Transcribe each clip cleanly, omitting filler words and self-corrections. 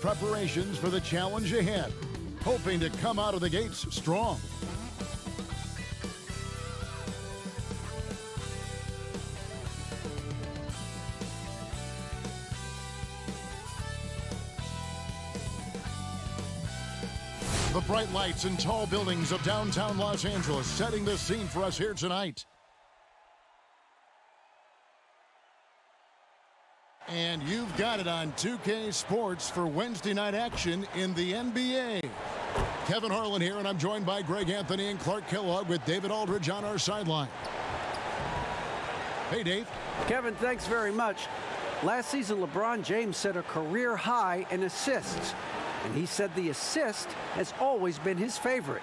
preparations for the challenge ahead, hoping to come out of the gates strong. The bright lights and tall buildings of downtown Los Angeles setting the scene for us here tonight. And you've got it on 2K Sports for Wednesday night action in the NBA. Kevin Harlan here, and I'm joined by Greg Anthony and Clark Kellogg with David Aldridge on our sideline. Hey, Dave. Kevin, thanks very much. Last season, LeBron James set a career high in assists. And he said the assist has always been his favorite.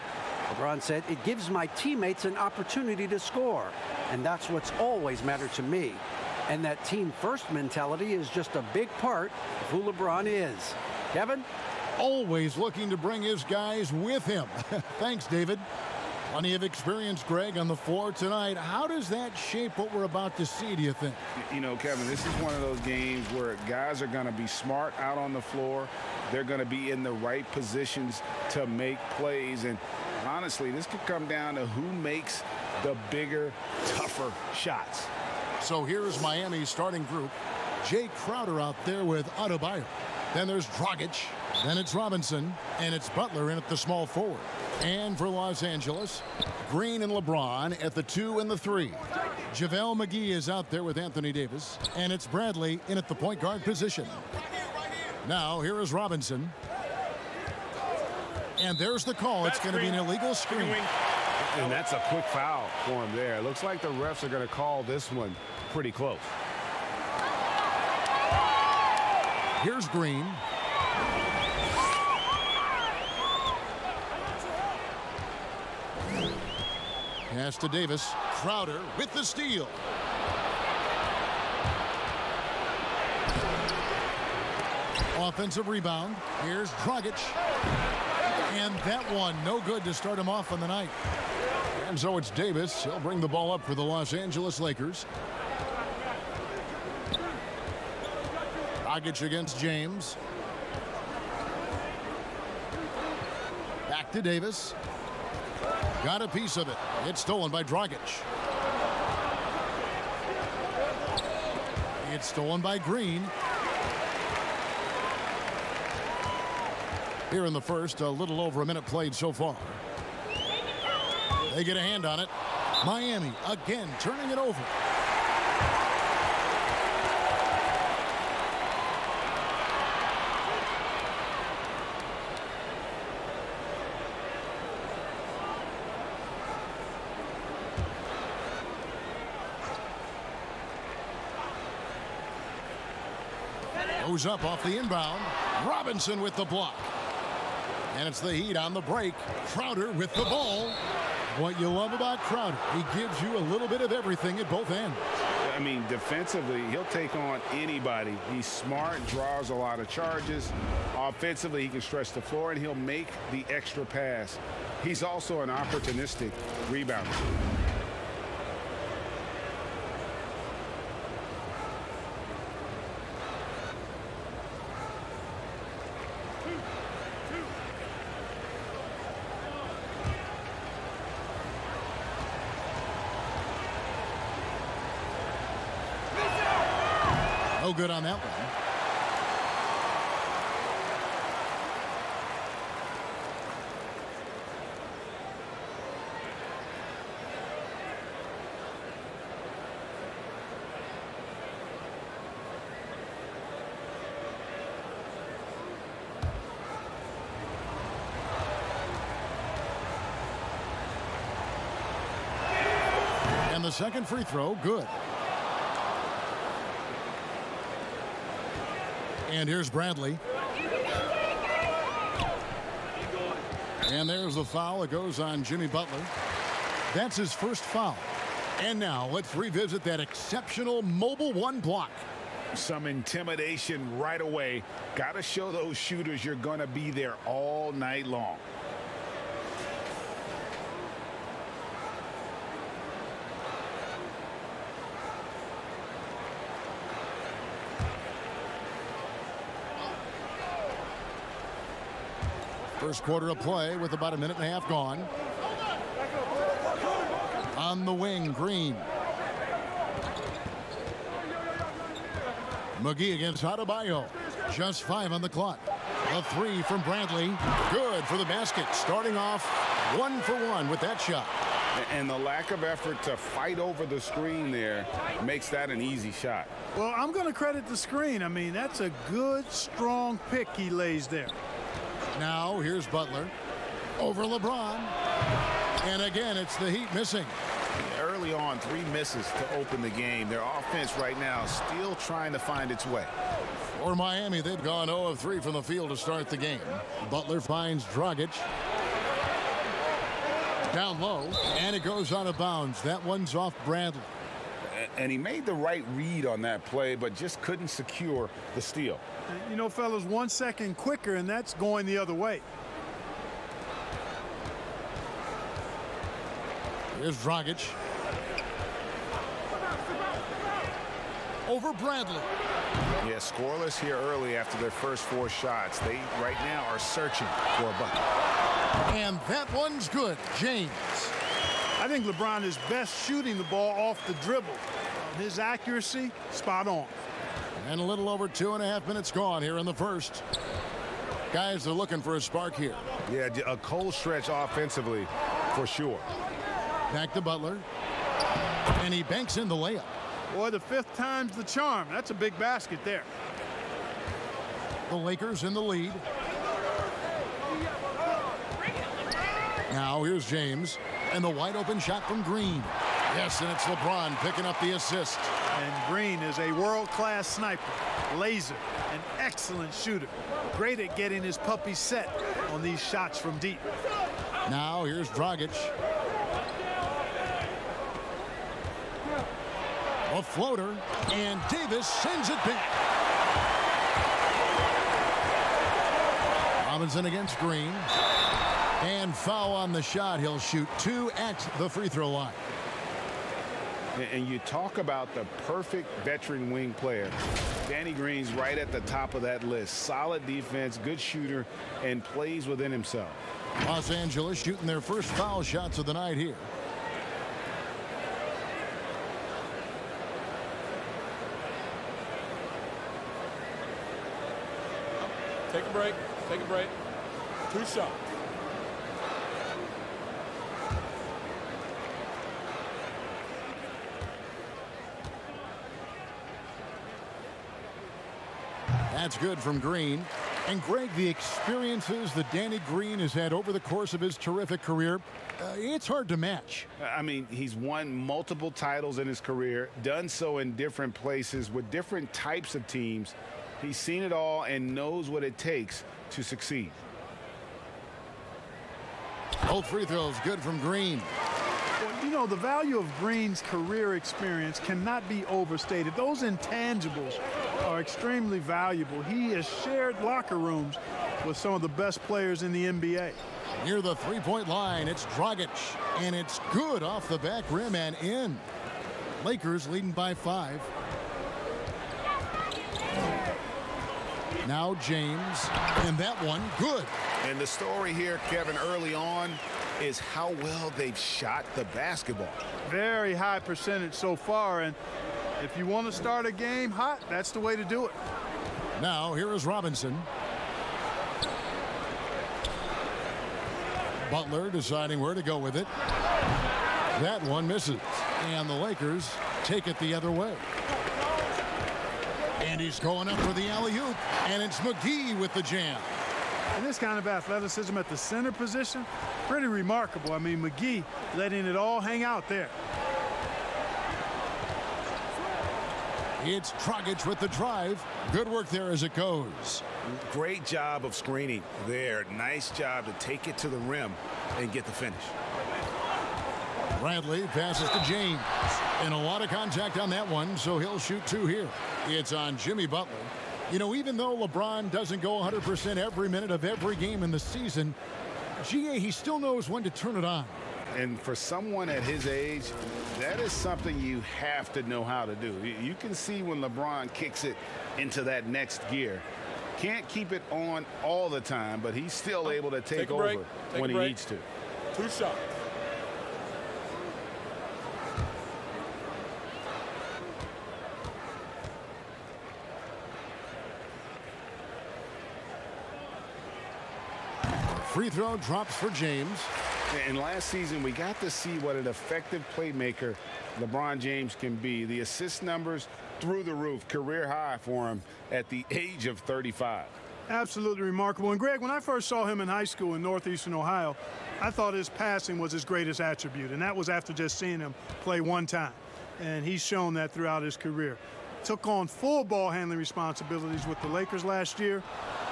LeBron said, it gives my teammates an opportunity to score. And that's what's always mattered to me. And that team-first mentality is just a big part of who LeBron is. Kevin? Always looking to bring his guys with him. Thanks, David. Plenty of experience, Greg, on the floor tonight. How does that shape what we're about to see, do you think? You know, Kevin, this is one of those games where guys are going to be smart out on the floor. They're going to be in the right positions to make plays. And honestly, this could come down to who makes the bigger, tougher shots. So here's Miami's starting group. Jay Crowder out there with Adebayo. Then there's Dragic. Then it's Robinson. And it's Butler in at the small forward. And for Los Angeles, Green and LeBron at the 2 and the 3. JaVale McGee is out there with Anthony Davis. And it's Bradley in at the point guard position. Now, here is Robinson. And there's the call. It's going to be an illegal screen. And that's a quick foul for him there. Looks like the refs are going to call this one pretty close. Here's Green. Pass to Davis. Crowder with the steal. Offensive rebound. Here's Dragic. And that one, no good to start him off on the night. And so it's Davis. He'll bring the ball up for the Los Angeles Lakers. Dragic against James. Back to Davis. Got a piece of it. It's stolen by Dragic. It's stolen by Green. Here in the first, a little over a minute played so far. They get a hand on it. Miami again turning it over. Goes up off the inbound. Robinson with the block. And it's the Heat on the break. Crowder with the ball. What you love about Crowder, he gives you a little bit of everything at both ends. I mean, defensively, he'll take on anybody. He's smart, draws a lot of charges. Offensively, he can stretch the floor, and he'll make the extra pass. He's also an opportunistic rebounder. No good on that one. And the second free throw, good. And here's Bradley. And there's the foul. It goes on Jimmy Butler. That's his first foul. And now let's revisit that exceptional mobile one block. Some intimidation right away. Got to show those shooters you're going to be there all night long. First quarter of play with about a minute and a half gone. On the wing, Green. McGee against Adebayo. Just 5 on the clock. A 3 from Bradley. Good for the basket. Starting off 1 for 1 with that shot. And the lack of effort to fight over the screen there makes that an easy shot. Well, I'm going to credit the screen. I mean, that's a good, strong pick he lays there. Now here's Butler. Over LeBron. And again, it's the Heat missing. Early on, 3 misses to open the game. Their offense right now still trying to find its way. For Miami, they've gone 0 of 3 from the field to start the game. Butler finds Dragic. Down low, and it goes out of bounds. That one's off Bradley. And he made the right read on that play, but just couldn't secure the steal. You know, fellas, 1 second quicker, and that's going the other way. Here's Dragic. Over Bradley. Yeah, scoreless here early after their first 4 shots. They right now are searching for a bucket. And that one's good. James. I think LeBron is best shooting the ball off the dribble. His accuracy, spot on. And a little over 2.5 minutes gone here in the first. Guys are looking for a spark here. Yeah, a cold stretch offensively for sure. Back to Butler. And he banks in the layup. Boy, the 5th time's the charm. That's a big basket there. The Lakers in the lead. Now here's James. And the wide open shot from Green. Yes, and it's LeBron picking up the assist. And Green is a world-class sniper, laser, an excellent shooter. Great at getting his puppy set on these shots from deep. Now here's Dragic. A floater, and Davis sends it back. Robinson against Green. And foul on the shot. He'll shoot 2 at the free throw line. And you talk about the perfect veteran wing player. Danny Green's right at the top of that list. Solid defense, good shooter, and plays within himself. Los Angeles shooting their first foul shots of the night here. Take a break. Take a break. 2 shots. That's good from Green. And Greg, the experiences that Danny Green has had over the course of his terrific career, it's hard to match. I mean, he's won multiple titles in his career, done so in different places with different types of teams. He's seen it all and knows what it takes to succeed. Both free throws good from Green. Well, you know, the value of Green's career experience cannot be overstated. Those intangibles are extremely valuable. He has shared locker rooms with some of the best players in the NBA. Near the three-point line, it's Dragic, and it's good off the back rim and in. Lakers leading by 5. Now James, and that one good. And the story here, Kevin, early on is how well they've shot the basketball. Very high percentage so far, and if you want to start a game hot, that's the way to do it. Now here is Robinson. Butler deciding where to go with it. That one misses, and the Lakers take it the other way. And he's going up for the alley-oop, and it's McGee with the jam. And this kind of athleticism at the center position, pretty remarkable. I mean, McGee letting it all hang out there. It's Dragic with the drive. Good work there as it goes. Great job of screening there. Nice job to take it to the rim and get the finish. Bradley passes to James. And a lot of contact on that one, so he'll shoot 2 here. It's on Jimmy Butler. You know, even though LeBron doesn't go 100% every minute of every game in the season, he still knows when to turn it on. And for someone at his age, that is something you have to know how to do. You can see when LeBron kicks it into that next gear. Can't keep it on all the time, but he's still able to take a break. over Take when a he break. needs to. 2 shots. Free throw drops for James. And last season, we got to see what an effective playmaker LeBron James can be. The assist numbers through the roof, career high for him at the age of 35. Absolutely remarkable. And Greg, when I first saw him in high school in Northeastern Ohio, I thought his passing was his greatest attribute. And that was after just seeing him play one time. And he's shown that throughout his career. Took on full ball handling responsibilities with the Lakers last year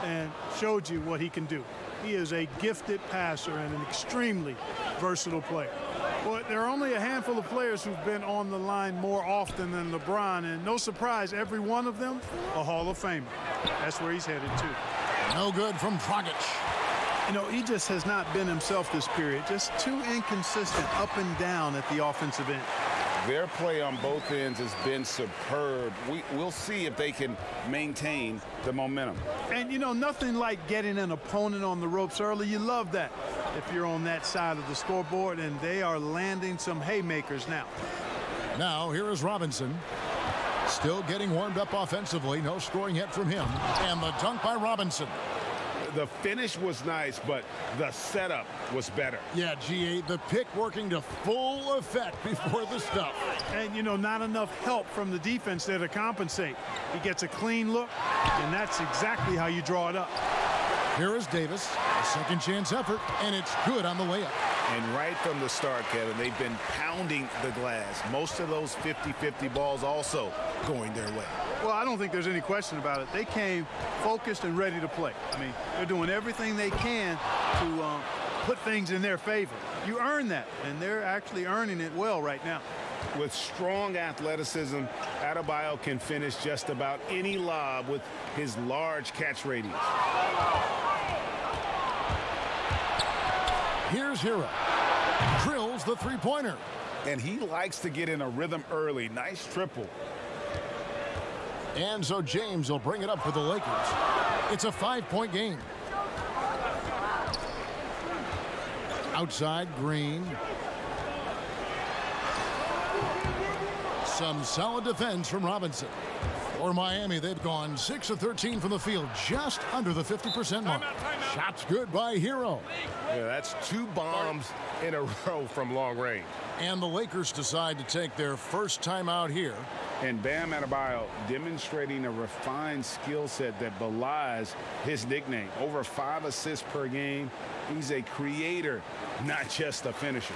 and showed you what he can do. He is a gifted passer and an extremely versatile player. But there are only a handful of players who've been on the line more often than LeBron, and no surprise, every one of them a Hall of Famer. That's where he's headed to. No good from Dragic. You know, he just has not been himself this period. Just too inconsistent up and down at the offensive end. Their play on both ends has been superb. We'll see if they can maintain the momentum. And, you know, nothing like getting an opponent on the ropes early. You love that if you're on that side of the scoreboard, and they are landing some haymakers now. Now, here is Robinson. Still getting warmed up offensively. No scoring hit from him. And the dunk by Robinson. The finish was nice, but the setup was better. Yeah, G8, the pick working to full effect before the stuff. And, you know, not enough help from the defense there to compensate. He gets a clean look, and that's exactly how you draw it up. Here is Davis, a second chance effort, and it's good on the layup. And right from the start, Kevin, they've been pounding the glass. Most of those 50-50 balls also going their way. Well, I don't think there's any question about it. They came focused and ready to play. I mean, they're doing everything they can to put things in their favor. You earn that, and they're actually earning it well right now. With strong athleticism, Adebayo can finish just about any lob with his large catch radius. Here's Hero. Drills the three-pointer. And he likes to get in a rhythm early. Nice triple. And so James will bring it up for the Lakers. It's a 5-point game. Outside, Green. Some solid defense from Robinson. For Miami, they've gone 6 of 13 from the field, just under the 50% mark. Shots good by Hero. Yeah, that's 2 bombs in a row from long range. And the Lakers decide to take their first time out here. And Bam Adebayo demonstrating a refined skill set that belies his nickname. Over 5 assists per game. He's a creator, not just a finisher.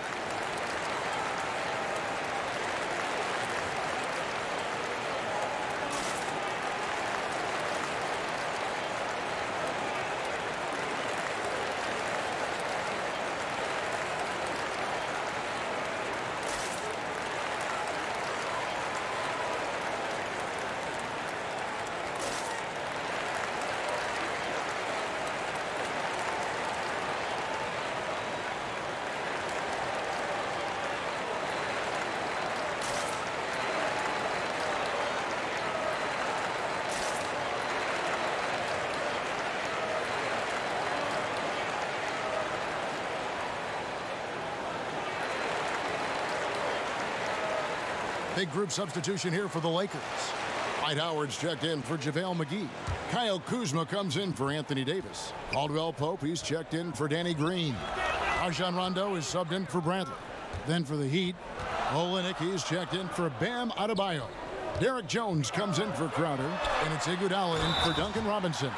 Big group substitution here for the Lakers. Dwight Howard's checked in for JaVale McGee. Kyle Kuzma comes in for Anthony Davis. Caldwell Pope, he's checked in for Danny Green. Rajon Rondo is subbed in for Bradley. Then for the Heat, Olynyk, he's checked in for Bam Adebayo. Derek Jones comes in for Crowder, and it's Iguodala in for Duncan Robinson.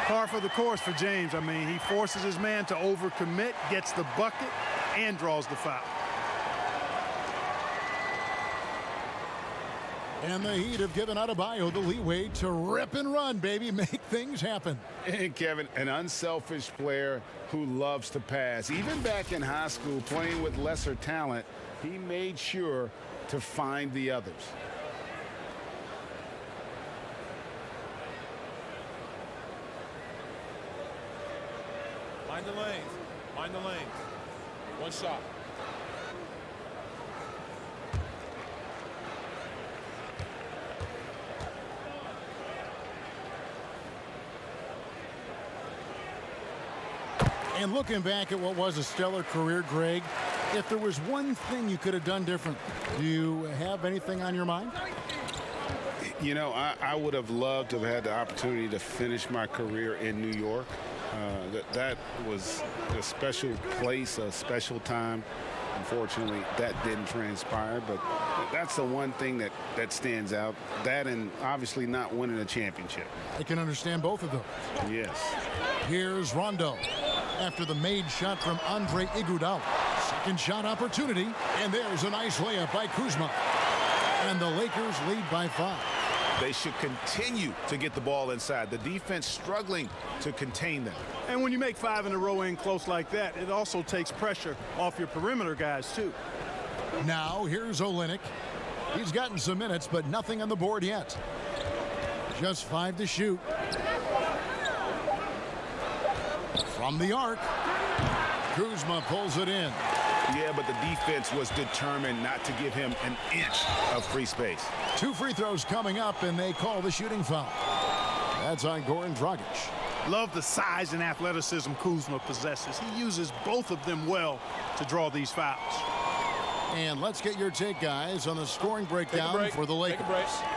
Par for the course for James. I mean, he forces his man to overcommit, gets the bucket, and draws the foul. And the Heat have given Adebayo the leeway to rip and run, baby, make things happen. And Kevin, an unselfish player who loves to pass. Even back in high school, playing with lesser talent, he made sure to find the others. Mind the lanes. Mind the lanes. 1 shot. And looking back at what was a stellar career, Greg, if there was one thing you could have done different, do you have anything on your mind? You know, I would have loved to have had the opportunity to finish my career in New York. That was a special place, a special time. Unfortunately, that didn't transpire, but that's the one thing that stands out. That and obviously not winning a championship. I can understand both of those. Yes. Here's Rondo after the made shot from Andre Iguodala. Second shot opportunity, and there's a nice layup by Kuzma. And the Lakers lead by 5. They should continue to get the ball inside. The defense struggling to contain them. And when you make 5 in a row in close like that, it also takes pressure off your perimeter guys, too. Now, here's Olynyk. He's gotten some minutes, but nothing on the board yet. Just 5 to shoot. From the arc, Kuzma pulls it in. Yeah, but the defense was determined not to give him an inch of free space. 2 free throws coming up, and they call the shooting foul. That's on Goran Dragic. Love the size and athleticism Kuzma possesses. He uses both of them well to draw these fouls. And let's get your take, guys, on the scoring breakdown for the Lakers.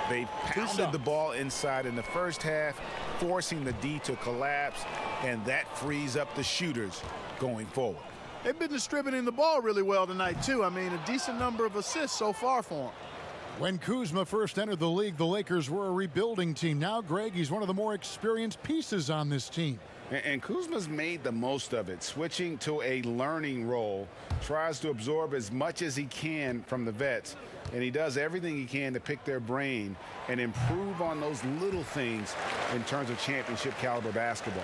They pounded the ball inside in the first half, forcing the D to collapse, and that frees up the shooters going forward. They've been distributing the ball really well tonight, too. I mean, a decent number of assists so far for them. When Kuzma first entered the league, the Lakers were a rebuilding team. Now, Greg, he's one of the more experienced pieces on this team. And Kuzma's made the most of it, switching to a learning role, tries to absorb as much as he can from the vets, and he does everything he can to pick their brain and improve on those little things in terms of championship caliber basketball.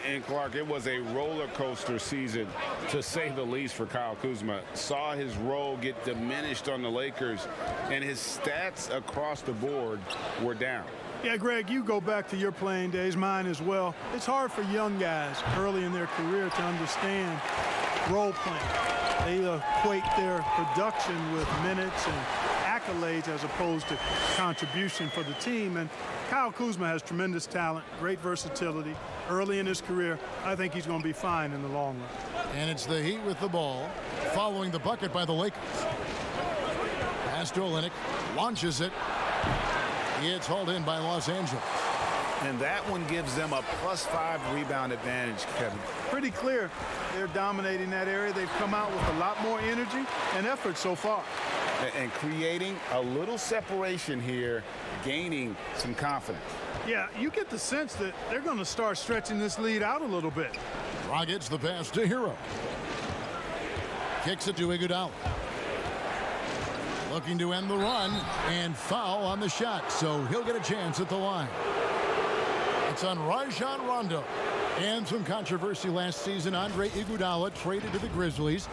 And Clark, it was a roller coaster season, to say the least, for Kyle Kuzma. Saw his role get diminished on the Lakers, and his stats across the board were down. Yeah, Greg, you go back to your playing days, mine as well. It's hard for young guys early in their career to understand role playing. They equate their production with minutes and accolades as opposed to contribution for the team. And Kyle Kuzma has tremendous talent, great versatility. Early in his career, I think he's going to be fine in the long run. And it's the Heat with the ball, following the bucket by the Lakers. Pass to Olynyk, launches it. It's hauled in by Los Angeles. And that one gives them a +5 rebound advantage, Kevin. Pretty clear they're dominating that area. They've come out with a lot more energy and effort so far. And creating a little separation here, gaining some confidence. Yeah, you get the sense that they're going to start stretching this lead out a little bit. Dragic the pass to Hero. Kicks it to Iguodala. Looking to end the run, and foul on the shot, so he'll get a chance at the line. It's on Rajon Rondo. And some controversy last season. Andre Iguodala traded to the Grizzlies.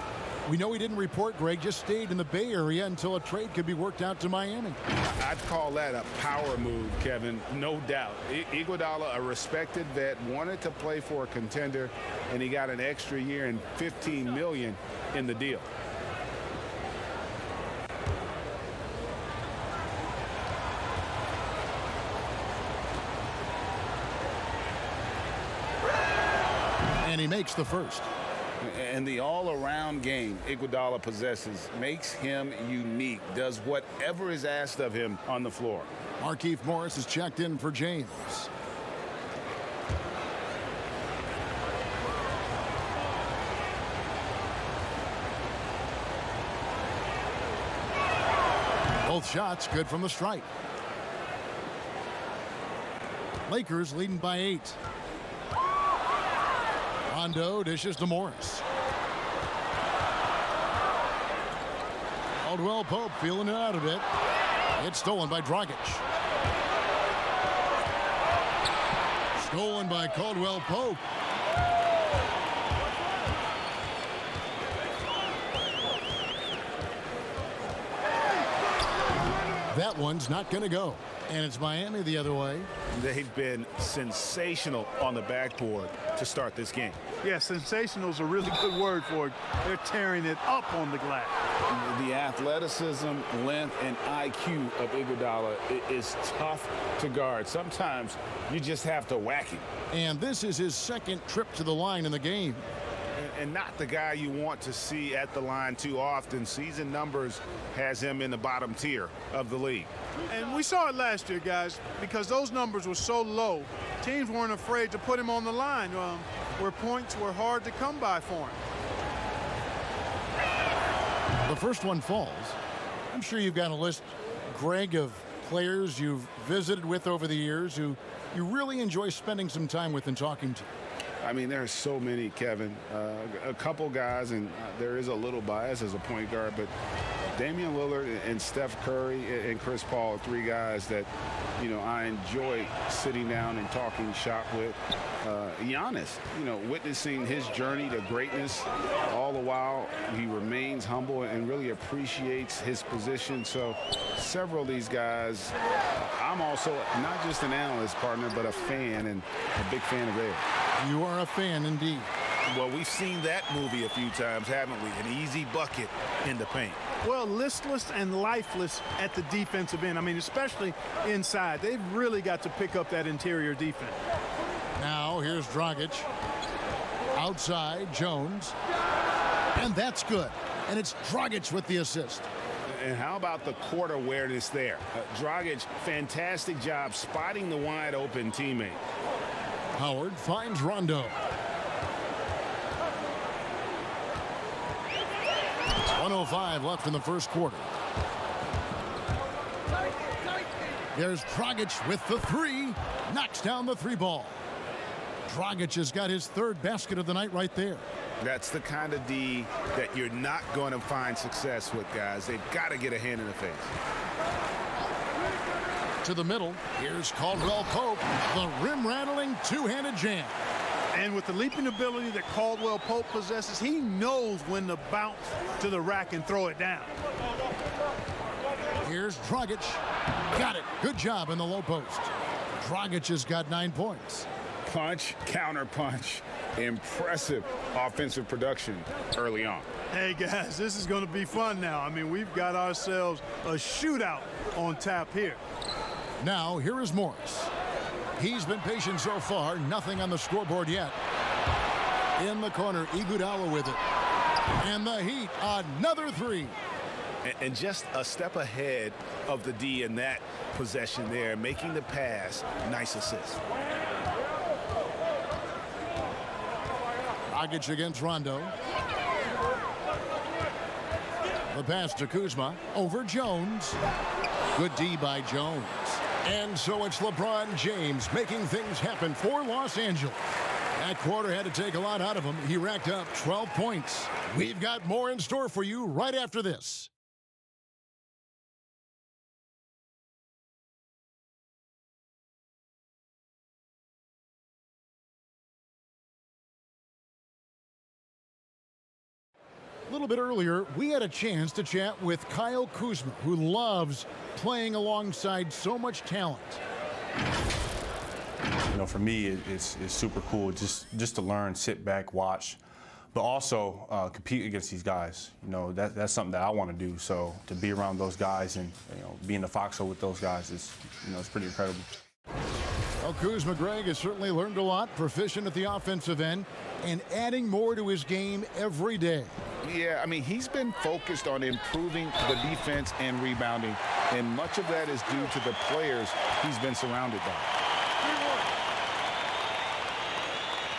We know he didn't report, Greg, just stayed in the Bay Area until a trade could be worked out to Miami. I'd call that a power move, Kevin, no doubt. Iguodala, a respected vet, wanted to play for a contender, and he got an extra year and $15 million in the deal. And he makes the first. And the all-around game Iguodala possesses makes him unique, does whatever is asked of him on the floor. Markieff Morris is checked in for James. Both shots good from the stripe. Lakers leading by 8. Rondo dishes to Morris. Caldwell Pope feeling it out a bit. It's stolen by Dragic. Stolen by Caldwell Pope. That one's not going to go. And it's Miami the other way. They've been sensational on the backboard to start this game. Yeah, sensational is a really good word for it. They're tearing it up on the glass. The athleticism, length, and IQ of Iguodala is tough to guard. Sometimes you just have to whack him. And this is his second trip to the line in the game. And not the guy you want to see at the line too often. Season numbers has him in the bottom tier of the league. And we saw it last year, guys, because those numbers were so low. Teams weren't afraid to put him on the line where points were hard to come by for him. The first one falls. I'm sure you've got a list, Greg, of players you've visited with over the years who you really enjoy spending some time with and talking to. I mean, there are so many, Kevin. A couple guys, and there is a little bias as a point guard, but Damian Lillard and Steph Curry and Chris Paul are three guys that, you know, I enjoy sitting down and talking shop with. Giannis, you know, witnessing his journey to greatness, all the while he remains humble and really appreciates his position. So several of these guys, I'm also not just an analyst, partner, but a fan, and a big fan of theirs. You are a fan indeed. Well, we've seen that movie a few times, haven't we? An easy bucket in the paint. Well, listless and lifeless at the defensive end. I mean, especially inside. They've really got to pick up that interior defense. Now here's Dragic. Outside, Jones. And that's good. And it's Dragic with the assist. And how about the court awareness there? Dragic, fantastic job spotting the wide open teammate. Howard finds Rondo. 1:05 left in the first quarter. There's Dragic with the three. Knocks down the three ball. Dragic has got his third basket of the night right there. That's the kind of D that you're not going to find success with, guys. They've got to get a hand in the face. To the middle, here's Caldwell Pope, the rim-rattling two-handed jam. And with the leaping ability that Caldwell Pope possesses, he knows when to bounce to the rack and throw it down. Here's Dragic. Got it. Good job in the low post. Dragic has got 9 points. Punch, counter punch. Impressive offensive production early on. Hey, guys, this is going to be fun now. I mean, we've got ourselves a shootout on tap here. Now, here is Morris. He's been patient so far. Nothing on the scoreboard yet. In the corner, Iguodala with it. And the Heat, another three. And just a step ahead of the D in that possession there, making the pass. Nice assist. Dragic against Rondo. The pass to Kuzma. Over Jones. Good D by Jones. And so it's LeBron James making things happen for Los Angeles. That quarter had to take a lot out of him. He racked up 12 points. We've got more in store for you right after this. A little bit earlier, we had a chance to chat with Kyle Kuzma, who loves playing alongside so much talent. You know, for me, it's super cool just to learn, sit back, watch, but also compete against these guys. You know, that's something that I want to do. So to be around those guys and, you know, be in the foxhole with those guys is, you know, it's pretty incredible. Well, Kuzma, Greg, has certainly learned a lot, proficient at the offensive end, and adding more to his game every day. Yeah, I mean, he's been focused on improving the defense and rebounding, and much of that is due to the players he's been surrounded by.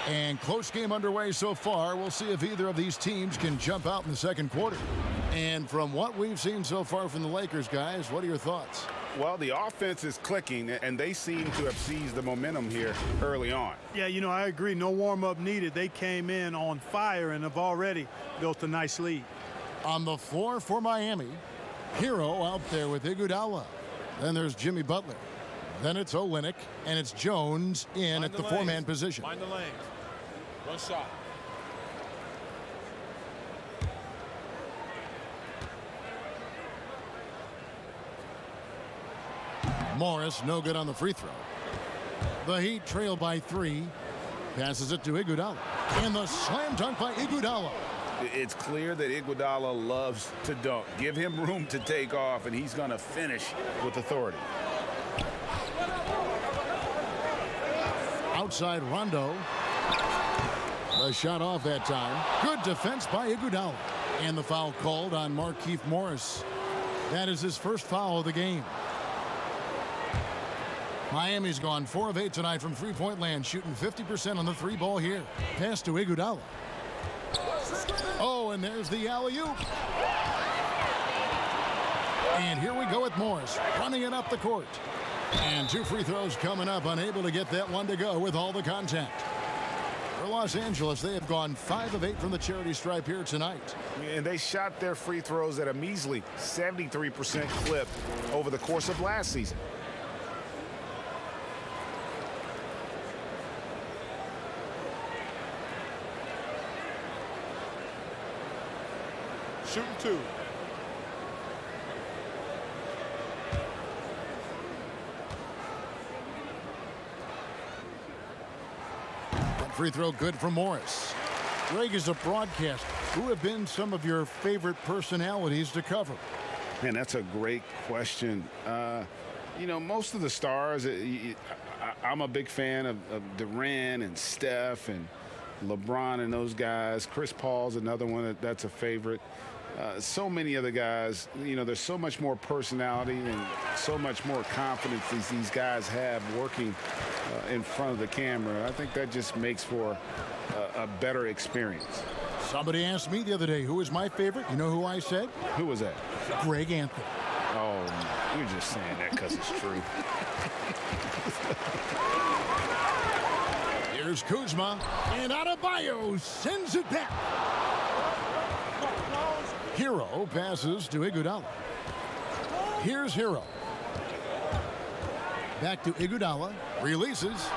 And close game underway so far. We'll see if either of these teams can jump out in the second quarter. And from what we've seen so far from the Lakers, guys, what are your thoughts? Well, the offense is clicking, and they seem to have seized the momentum here early on. Yeah, you know, I agree. No warm-up needed. They came in on fire and have already built a nice lead. On the floor for Miami, Hero out there with Iguodala. Then there's Jimmy Butler. Then it's Olynyk, and it's Jones in at the four-man position. Find the lanes. One shot. Morris, no good on the free throw. The Heat trail by 3. Passes it to Iguodala. And the slam dunk by Iguodala. It's clear that Iguodala loves to dunk. Give him room to take off, and he's going to finish with authority. Outside Rondo. The shot off that time. Good defense by Iguodala. And the foul called on Markieff Morris. That is his first foul of the game. Miami's gone 4 of 8 tonight from three-point land, shooting 50% on the 3-ball here. Pass to Iguodala. Oh, and there's the alley-oop. And here we go with Morris, running it up the court. And 2 free throws coming up, unable to get that one to go with all the contact. For Los Angeles, they have gone 5 of 8 from the charity stripe here tonight. And they shot their free throws at a measly 73% clip over the course of last season. Shooting 2. Free throw good for Morris. Greg, is a broadcaster, who have been some of your favorite personalities to cover? Man, that's a great question. You know, most of the stars, I'm a big fan of Durant and Steph and LeBron and those guys. Chris Paul's another one that's a favorite. So many other guys, you know, there's so much more personality and so much more confidence these guys have working in front of the camera. I think that just makes for a better experience. Somebody asked me the other day, who is my favorite? You know who I said? Who was that? Greg Anthony. Oh, you're just saying that because it's true. Here's Kuzma, and Adebayo sends it back. Hero passes to Iguodala. Here's Hero. Back to Iguodala. Releases.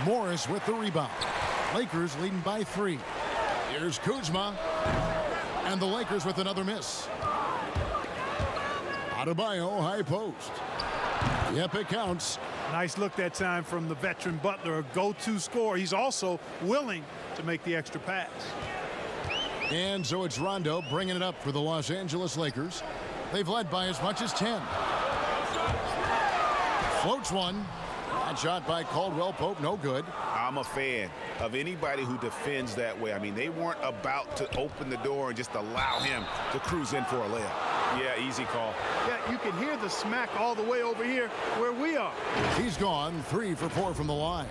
Morris with the rebound. Lakers leading by 3. Here's Kuzma. And the Lakers with another miss. Adebayo, high post. Yep, it counts. Nice look that time from the veteran Butler, a go-to scorer. He's also willing to make the extra pass. And so it's Rondo bringing it up for the Los Angeles Lakers. They've led by as much as 10. Floats one. That shot by Caldwell Pope, no good. I'm a fan of anybody who defends that way. I mean, they weren't about to open the door and just allow him to cruise in for a layup. Yeah, easy call. Yeah, you can hear the smack all the way over here where we are. He's gone 3 for 4 from the line.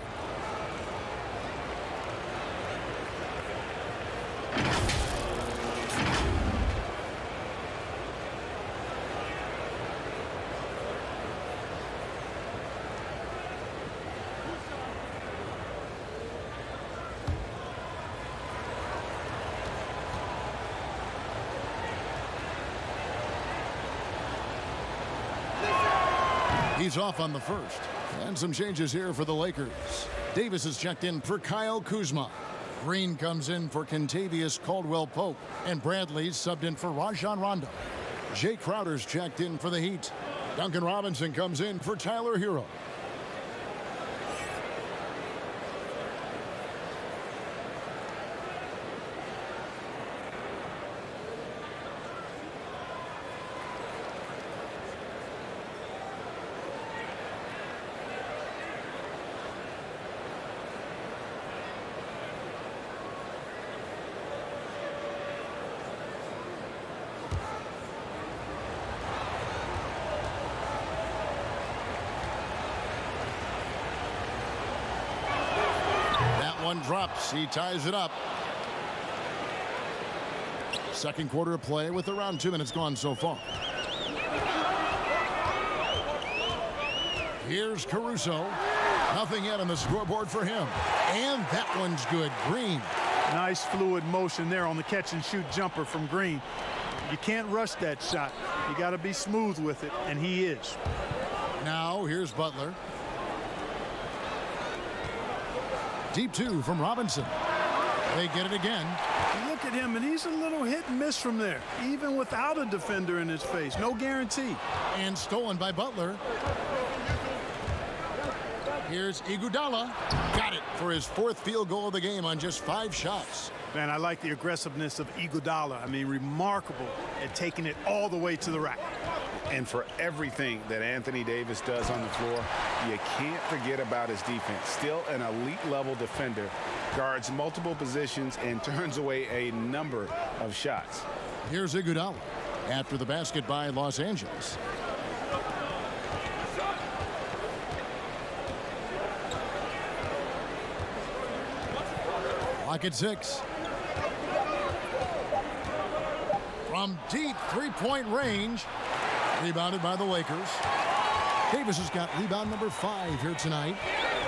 He's off on the first. And some changes here for the Lakers. Davis is checked in for Kyle Kuzma. Green comes in for Kentavious Caldwell-Pope. And Bradley's subbed in for Rajon Rondo. Jay Crowder's checked in for the Heat. Duncan Robinson comes in for Tyler Hero. One drops. He ties it up. Second quarter of play with around 2 minutes gone so far. Here's Caruso. Nothing yet on the scoreboard for him. And that one's good. Green. Nice fluid motion there on the catch and shoot jumper from Green. You can't rush that shot. You got to be smooth with it, and he is. Now here's Butler. Deep 2 from Robinson. They get it again. You look at him, and he's a little hit and miss from there, even without a defender in his face. No guarantee. And stolen by Butler. Here's Iguodala. Got it for his 4th field goal of the game on just 5 shots. Man, I like the aggressiveness of Iguodala. I mean, remarkable at taking it all the way to the rack. And for everything that Anthony Davis does on the floor, you can't forget about his defense. Still an elite-level defender, guards multiple positions, and turns away a number of shots. Here's Iguodala after the basket by Los Angeles. Clock at 6. From deep 3-point range. Rebounded by the Lakers. Davis has got rebound number 5 here tonight.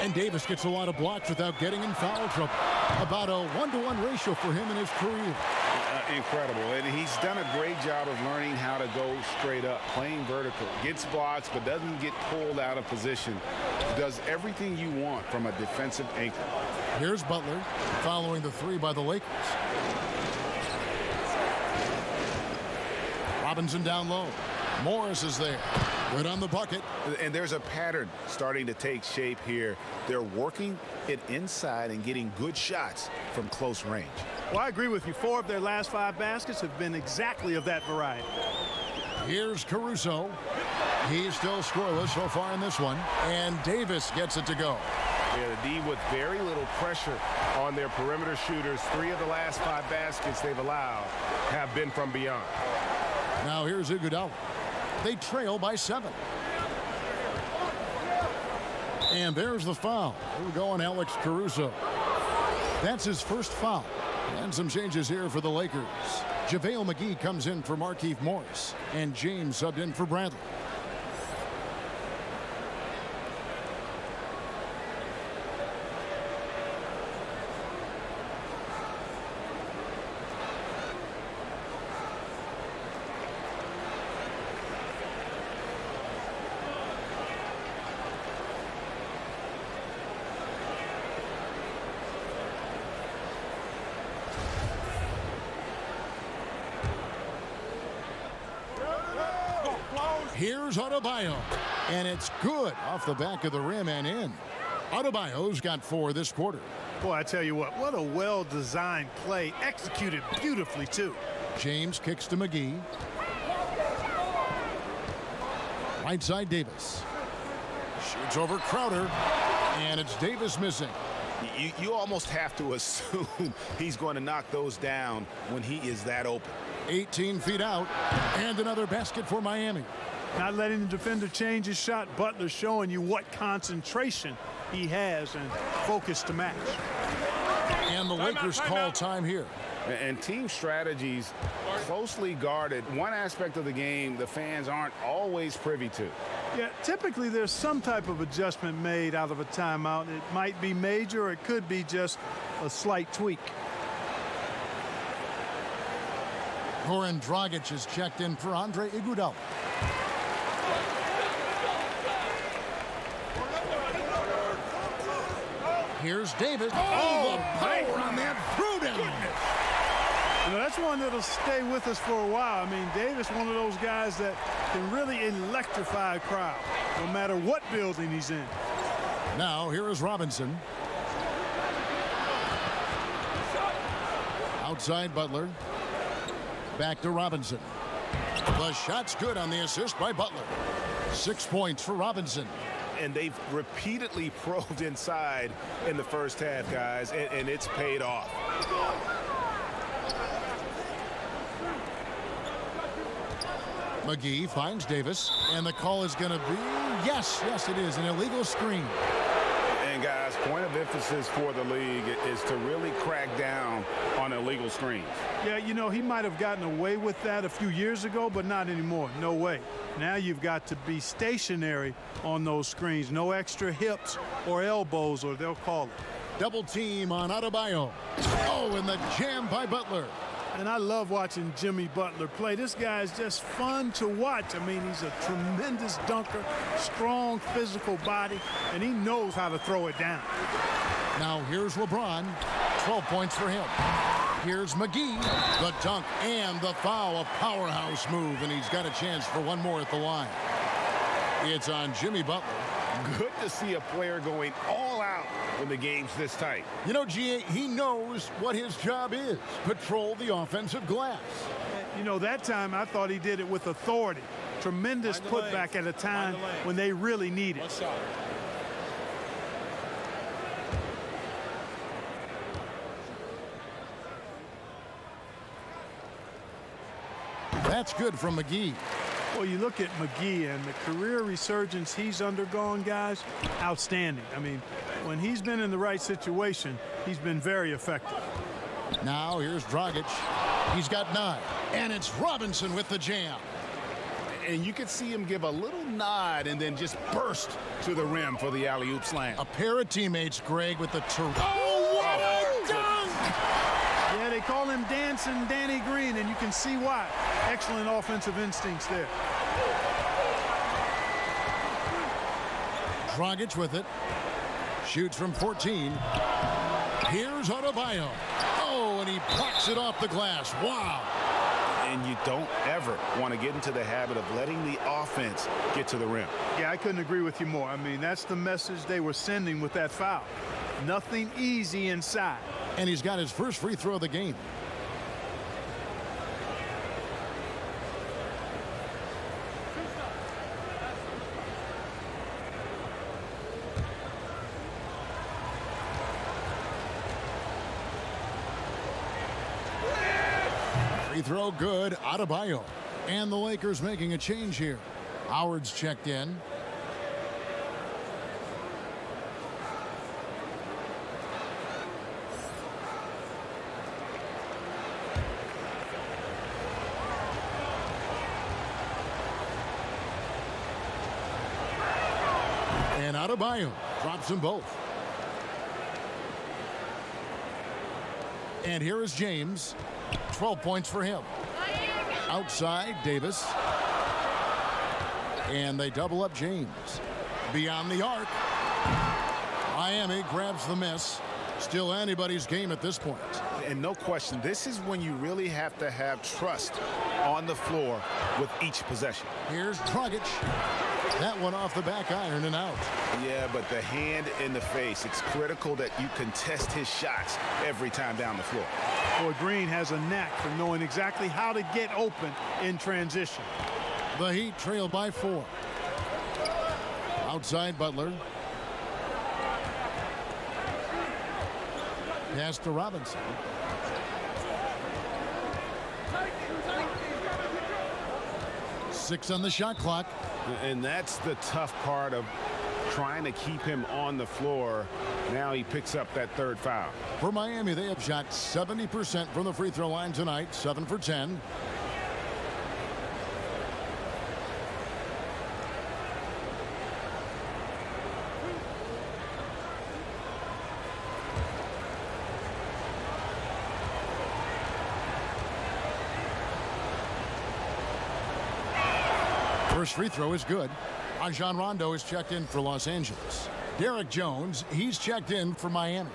And Davis gets a lot of blocks without getting in foul trouble. About a 1-to-1 ratio for him in his career. Incredible. And he's done a great job of learning how to go straight up, playing vertical. Gets blocks, but doesn't get pulled out of position. Does everything you want from a defensive anchor. Here's Butler following the 3 by the Lakers. Robinson down low. Morris is there. Good on the bucket. And there's a pattern starting to take shape here. They're working it inside and getting good shots from close range. Well, I agree with you. 4 of their last 5 baskets have been exactly of that variety. Here's Caruso. He's still scoreless so far in this one. And Davis gets it to go. Yeah, the D with very little pressure on their perimeter shooters. 3 of the last 5 baskets they've allowed have been from beyond. Now here's Iguodala. They trail by 7. And there's the foul. We're going Alex Caruso. That's his first foul. And some changes here for the Lakers. JaVale McGee comes in for Markieff Morris. And James subbed in for Bradley. Here's Adebayo, and it's good off the back of the rim and in. Adebayo's got 4 this quarter. Boy, I tell you what a well-designed play, executed beautifully, too. James kicks to McGee. Right side Davis. Shoots over Crowder, and it's Davis missing. You almost have to assume he's going to knock those down when he is that open. 18 feet out, and another basket for Miami. Not letting the defender change his shot. Butler showing you what concentration he has and focus to match. And the Lakers call time here. And team strategies closely guarded. One aspect of the game the fans aren't always privy to. Yeah, typically there's some type of adjustment made out of a timeout. It might be major, or it could be just a slight tweak. Goran Dragic is checked in for Andre Iguodala. Here's Davis. Oh, the power on that throwdown. You know, that's one that'll stay with us for a while. I mean, Davis, one of those guys that can really electrify a crowd, no matter what building he's in. Now, here is Robinson. Outside Butler. Back to Robinson. The shot's good on the assist by Butler. 6 points for Robinson. And they've repeatedly probed inside in the first half, guys, and it's paid off. McGee finds Davis, and the call is going to be, yes, it is, an illegal screen. And, guys, point of emphasis for the league is to really crack down on illegal screens. Yeah, you know, he might have gotten away with that a few years ago, but not anymore. No way. Now you've got to be stationary on those screens. No extra hips or elbows, or they'll call it. Double team on Adebayo. Oh, and the jam by Butler. And I love watching Jimmy Butler play. This guy's just fun to watch. I mean, he's a tremendous dunker, strong physical body, and he knows how to throw it down. Now here's LeBron. 12 points for him. Here's McGee, the dunk and the foul, a powerhouse move, and he's got a chance for one more at the line. It's on Jimmy Butler. Good to see a player going all out when the game's this tight. You know, G.A., he knows what his job is, patrol the offensive glass. You know, that time I thought he did it with authority. Tremendous putback at a time when they really need it. One shot. That's good from McGee. Well, you look at McGee and the career resurgence he's undergone, guys, outstanding. I mean, when he's been in the right situation, he's been very effective. Now here's Dragic. He's got 9. And it's Robinson with the jam. And you could see him give a little nod and then just burst to the rim for the alley-oop slam. A pair of teammates, Greg, with the Oh, what a dunk! Yeah, they call him Dancing Danny Green, and you can see why. Excellent offensive instincts there. Dragic with it. Shoots from 14. Here's Adebayo. Oh, and he blocks it off the glass. Wow. And you don't ever want to get into the habit of letting the offense get to the rim. Yeah, I couldn't agree with you more. I mean, that's the message they were sending with that foul. Nothing easy inside. And he's got his first free throw of the game. Free throw good, Adebayo. And the Lakers making a change here. Howard's checked in. And Adebayo drops them both. And here is James. 12 points for him. Outside, Davis. And they double up James. Beyond the arc. Miami grabs the miss. Still anybody's game at this point. And no question, this is when you really have to have trust on the floor with each possession. Here's Dragic. That one off the back iron and out. Yeah, but the hand in the face, it's critical that you contest his shots every time down the floor. Boy, Green has a knack for knowing exactly how to get open in transition. The Heat trail by 4. Outside Butler. Pass to Robinson. Six on the shot clock. And that's the tough part of trying to keep him on the floor. Now he picks up that third foul. For Miami, they have shot 70% from the free throw line tonight, 7 for 10. First free throw is good. Rajon Rondo is checked in for Los Angeles. Derek Jones, he's checked in for Miami.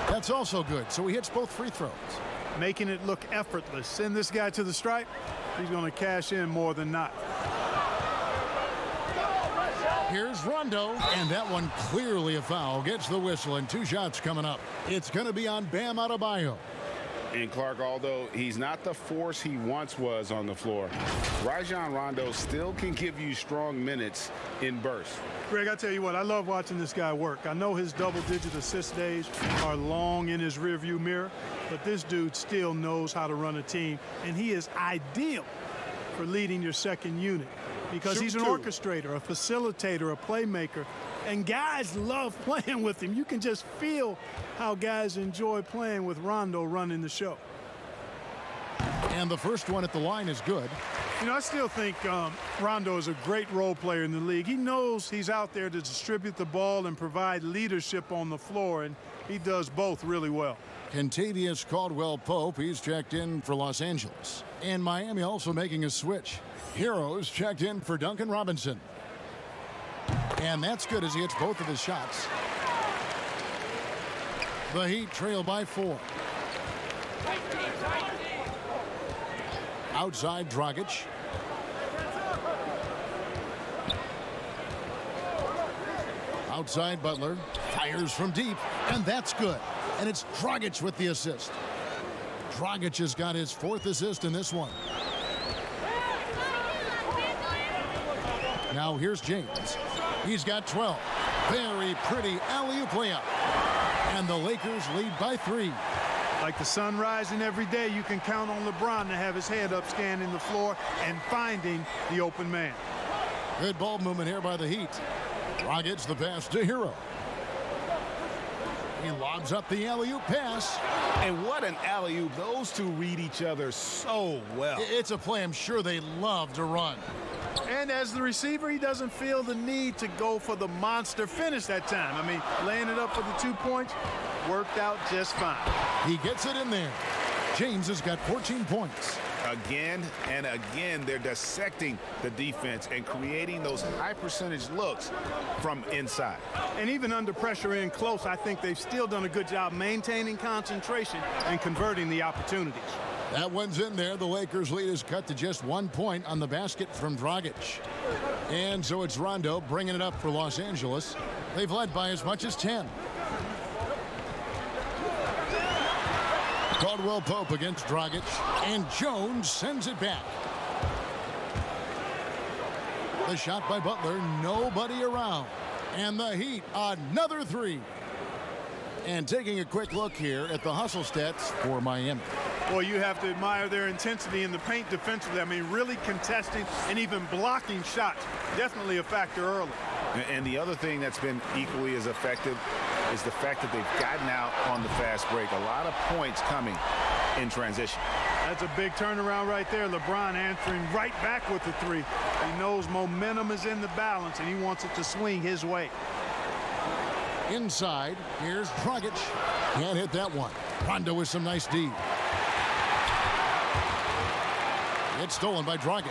That's also good, so he hits both free throws. Making it look effortless. Send this guy to the stripe, he's going to cash in more than not. Here's Rondo, and that one clearly a foul. Gets the whistle, and 2 shots coming up. It's going to be on Bam Adebayo. And Clark, although he's not the force he once was on the floor, Rajon Rondo still can give you strong minutes in bursts. Greg, I tell you what, I love watching this guy work. I know his double-digit assist days are long in his rearview mirror, but this dude still knows how to run a team, and he is ideal for leading your second unit because he's an orchestrator, a facilitator, a playmaker, and guys love playing with him. You can just feel how guys enjoy playing with Rondo running the show. And the first one at the line is good. You know, I still think Rondo is a great role player in the league. He knows he's out there to distribute the ball and provide leadership on the floor, and he does both really well. Kentavious Caldwell-Pope, he's checked in for Los Angeles. And Miami also making a switch. Heroes checked in for Duncan Robinson. And that's good as he hits both of his shots. The Heat trail by 4. Outside Dragic. Outside Butler. Fires from deep. And that's good. And it's Dragic with the assist. Dragic has got his 4th assist in this one. Now here's James. He's got 12. Very pretty alley-oop layup. And the Lakers lead by 3. Like the sun rising every day, you can count on LeBron to have his head up scanning the floor and finding the open man. Good ball movement here by the Heat. Dragic the pass to Hero. He lobs up the alley-oop pass. And what an alley-oop. Those two read each other so well. It's a play I'm sure they love to run. And as the receiver, he doesn't feel the need to go for the monster finish that time. I mean, laying it up for the 2 points worked out just fine. He gets it in there. James has got 14 points. Again and again, they're dissecting the defense and creating those high percentage looks from inside. And even under pressure in close, I think they've still done a good job maintaining concentration and converting the opportunities. That one's in there. The Lakers lead is cut to just 1 point on the basket from Dragic. And so it's Rondo bringing it up for Los Angeles. They've led by as much as 10. Caldwell-Pope against Dragic. And Jones sends it back. The shot by Butler. Nobody around. And the Heat, another 3. And taking a quick look here at the hustle stats for Miami. Well, you have to admire their intensity in the paint defensively. I mean, really contesting and even blocking shots. Definitely a factor early. And the other thing that's been equally as effective is the fact that they've gotten out on the fast break. A lot of points coming in transition. That's a big turnaround right there. LeBron answering right back with the 3. He knows momentum is in the balance, and he wants it to swing his way. Inside, here's Dragic. Can't hit that one. Rondo with some nice D. It's stolen by Dragic.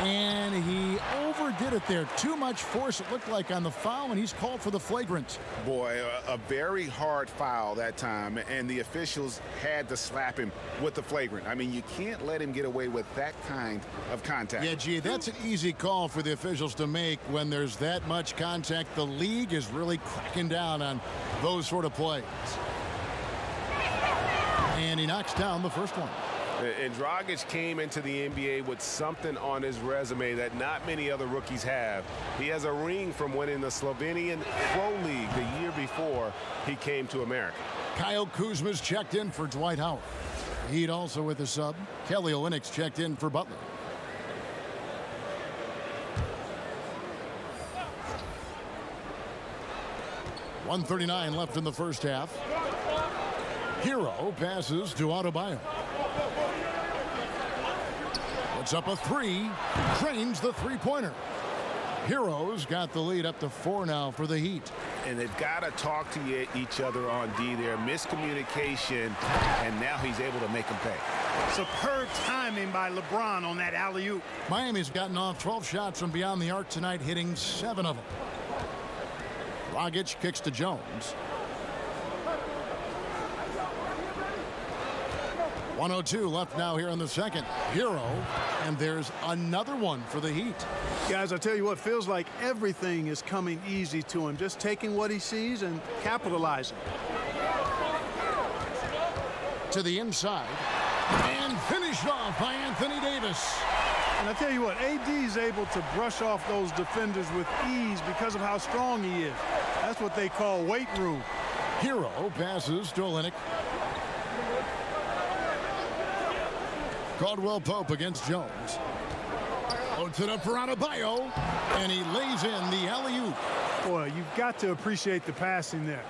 And he overdid it there. Too much force, it looked like, on the foul, and he's called for the flagrant. Boy, a very hard foul that time, and the officials had to slap him with the flagrant. I mean, you can't let him get away with that kind of contact. Yeah, gee, that's an easy call for the officials to make when there's that much contact. The league is really cracking down on those sort of plays. And he knocks down the first one. And Dragic came into the NBA with something on his resume that not many other rookies have. He has a ring from winning the Slovenian Pro League the year before he came to America. Kyle Kuzma's checked in for Dwight Howard. Heat also with a sub. Kelly Olynyk's checked in for Butler. .139 left in the first half. Hero passes to Adebayo. Puts up a 3. Drains the three-pointer. Hero's got the lead up to 4 now for the Heat. And they've got to talk to each other on D there. Miscommunication, and now he's able to make them pay. Superb timing by LeBron on that alley-oop. Miami's gotten off 12 shots from beyond the arc tonight, hitting 7 of them. Dragic kicks to Jones. 1:02 left now here in the second. Hero, and there's another one for the Heat. Guys, I tell you what, feels like everything is coming easy to him. Just taking what he sees and capitalizing. To the inside, and finished off by Anthony Davis. And I tell you what, AD is able to brush off those defenders with ease because of how strong he is. That's what they call weight room. Hero passes to Olyneyk. Caldwell-Pope against Jones. Loads it up for Adebayo, and he lays in the alley-oop. Boy, you've got to appreciate the passing there.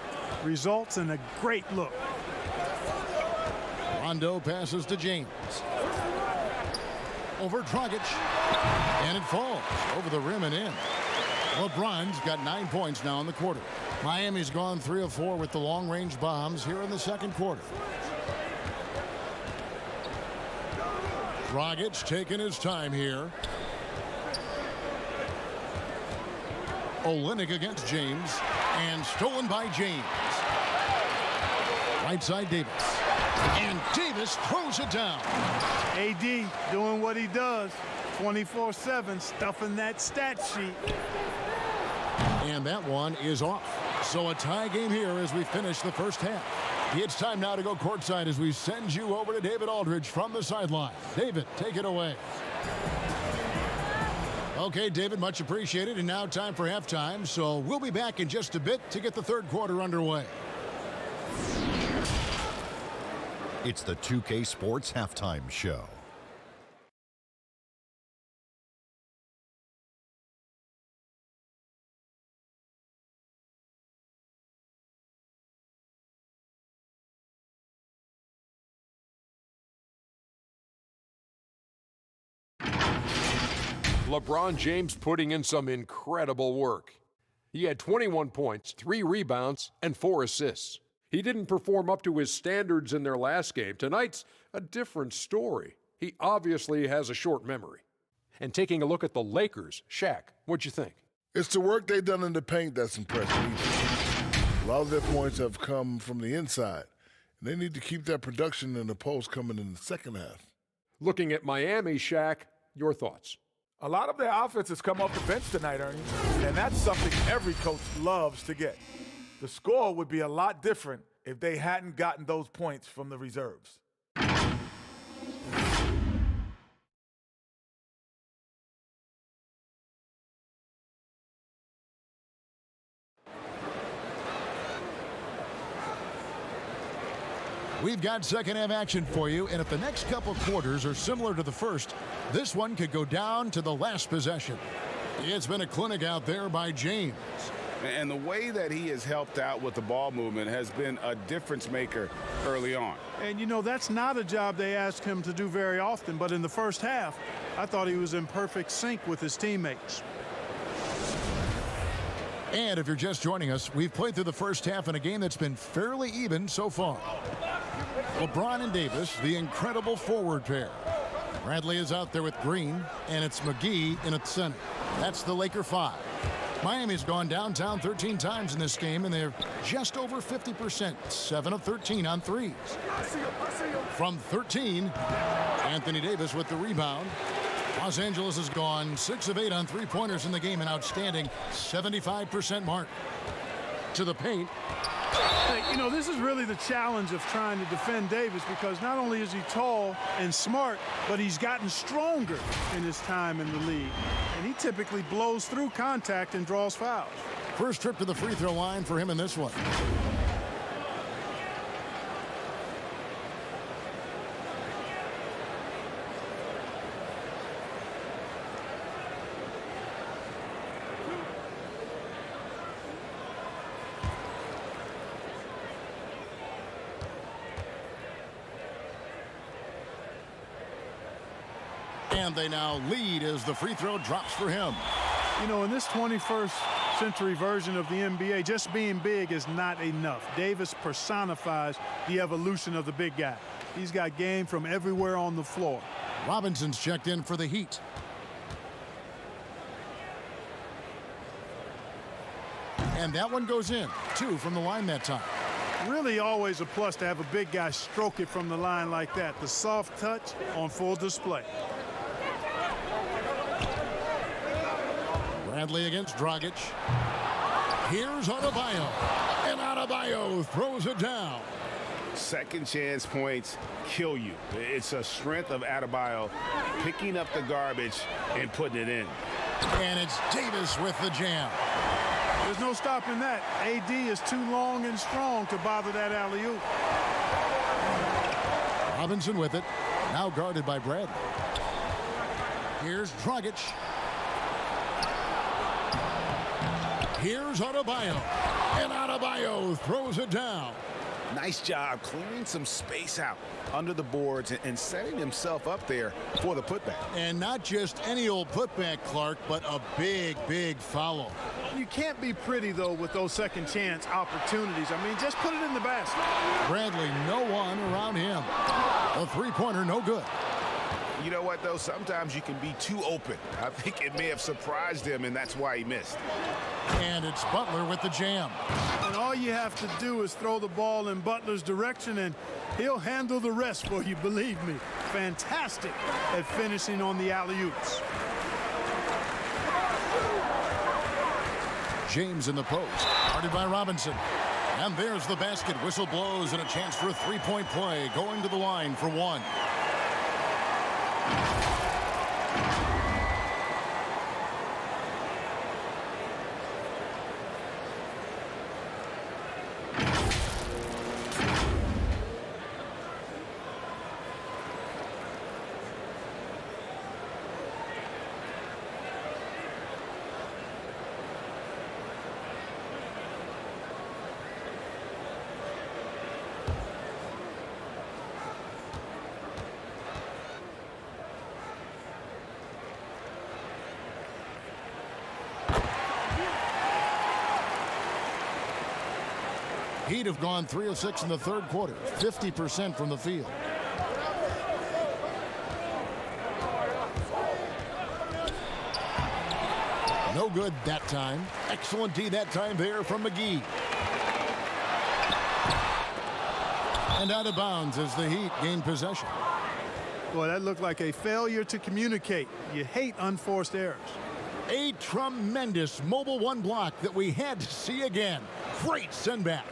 Results in a great look. Rondo passes to James. Over Dragic, and it falls over the rim and in. LeBron's got 9 points now in the quarter. Miami's gone 3 of 4 with the long-range bombs here in the second quarter. Dragic taking his time here. Olynyk against James, and stolen by James. Right side Davis, and Davis throws it down. AD doing what he does, 24/7, stuffing that stat sheet. And that one is off. So a tie game here as we finish the first half. It's time now to go courtside as we send you over to David Aldridge from the sideline. David, take it away. Okay, David, much appreciated. And now time for halftime. So we'll be back in just a bit to get the third quarter underway. It's the 2K Sports Halftime Show. LeBron James putting in some incredible work. He had 21 points, 3 rebounds, and 4 assists. He didn't perform up to his standards in their last game. Tonight's a different story. He obviously has a short memory. And taking a look at the Lakers, Shaq, what'd you think? It's the work they've done in the paint that's impressive. A lot of their points have come from the inside. And they need to keep that production in the post coming in the second half. Looking at Miami, Shaq, your thoughts? A lot of their offense has come off the bench tonight, Ernie, and that's something every coach loves to get. The score would be a lot different if they hadn't gotten those points from the reserves. We've got second half action for you, and if the next couple quarters are similar to the first, this one could go down to the last possession. It's been a clinic out there by James. And the way that he has helped out with the ball movement has been a difference maker early on. And, you know, that's not a job they ask him to do very often, but in the first half, I thought he was in perfect sync with his teammates. And if you're just joining us, we've played through the first half in a game that's been fairly even so far. LeBron and Davis, the incredible forward pair. Bradley is out there with Green, and it's McGee in at center. That's the Laker 5. Miami's gone downtown 13 times in this game, and they're just over 50%, 7 of 13 on threes. From 13, Anthony Davis with the rebound. Los Angeles has gone 6 of 8 on three-pointers in the game, an outstanding 75% mark. To the paint. You know, this is really the challenge of trying to defend Davis, because not only is he tall and smart, but he's gotten stronger in his time in the league. And he typically blows through contact and draws fouls. First trip to the free throw line for him in this one. And they now lead as the free throw drops for him. You know, in this 21st century version of the NBA, just being big is not enough. Davis personifies the evolution of the big guy. He's got game from everywhere on the floor. Robinson's checked in for the Heat. And that one goes in. 2 from the line that time. Really always a plus to have a big guy stroke it from the line like that. The soft touch on full display. Bradley against Dragic. Here's Adebayo. And Adebayo throws it down. Second chance points kill you. It's a strength of Adebayo picking up the garbage and putting it in. And it's Davis with the jam. There's no stopping that. AD is too long and strong to bother that alley-oop. Robinson with it. Now guarded by Bradley. Here's Dragic. Here's Adebayo. And Adebayo throws it down. Nice job clearing some space out under the boards and setting himself up there for the putback. And not just any old putback, Clark, but a big, big follow. You can't be pretty, though, with those second chance opportunities. I mean, just put it in the basket. Bradley, no one around him. A three-pointer, no good. You know what, though? Sometimes you can be too open. I think it may have surprised him, and that's why he missed. And it's Butler with the jam. And all you have to do is throw the ball in Butler's direction, and he'll handle the rest for you, believe me. Fantastic at finishing on the alley-oops. James in the post, guarded by Robinson. And there's the basket. Whistle blows and a chance for a three-point play. Going to the line for one. Heat have gone 3 of 6 in the third quarter, 50% from the field. No good that time. Excellent D that time there from McGee. And out of bounds as the Heat gain possession. Boy, that looked like a failure to communicate. You hate unforced errors. A tremendous mobile one block that we had to see again. Great send back.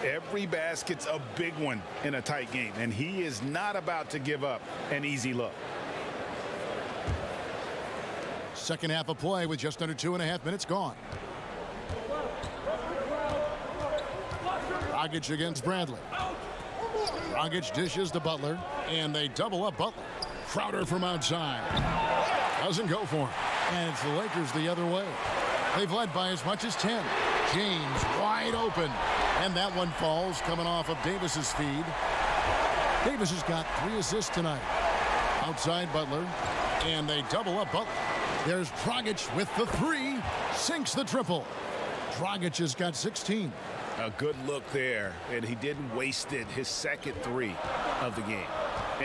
Every basket's a big one in a tight game, and he is not about to give up an easy look. Second half of play with just under 2.5 minutes gone. Dragic against Bradley. Dragic dishes to Butler, and they double up Butler. Crowder from outside. Doesn't go for him. And it's the Lakers the other way. They've led by as much as 10. James wide open. And that one falls coming off of Davis's feed. Davis has got 3 assists tonight. Outside Butler. And they double up Butler. There's Dragic with the 3. Sinks the triple. Dragic has got 16. A good look there, and he didn't waste it. His second 3 of the game.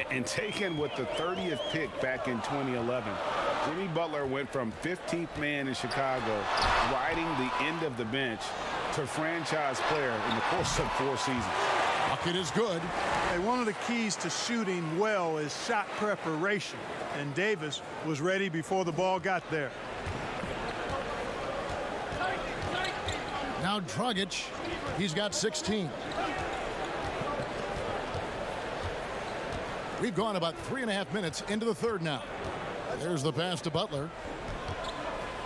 And taken with the 30th pick back in 2011, Jimmy Butler went from 15th man in Chicago, riding the end of the bench, to franchise player in the course of 4 seasons. Bucket is good. Hey, one of the keys to shooting well is shot preparation, and Davis was ready before the ball got there. Now Dragic, he's got 16. We've gone about 3.5 minutes into the third now. There's the pass to Butler.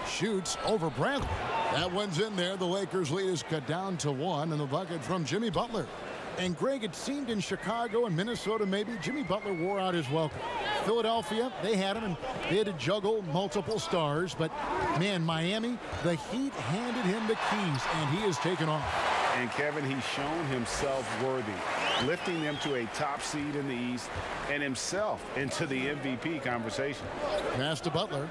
Shoots over Bradley. That one's in there. The Lakers lead is cut down to 1, and the bucket from Jimmy Butler. And Greg, it seemed in Chicago and Minnesota maybe Jimmy Butler wore out his welcome. Philadelphia, they had him, and they had to juggle multiple stars. But, man, Miami, the Heat handed him the keys, and he has taken off. And, Kevin, he's shown himself worthy, lifting them to a top seed in the East and himself into the MVP conversation. Pass to Butler.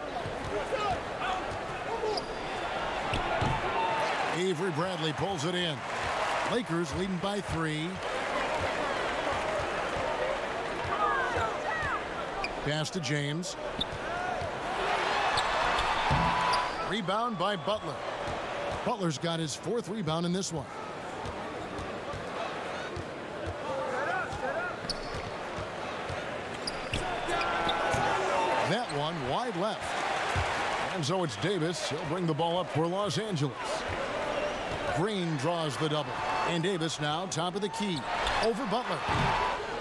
Avery Bradley pulls it in. Lakers leading by 3. Pass to James. Rebound by Butler. Butler's got his 4th rebound in this one. That one wide left. And so it's Davis. He'll bring the ball up for Los Angeles. Green draws the double. And Davis now top of the key. Over Butler.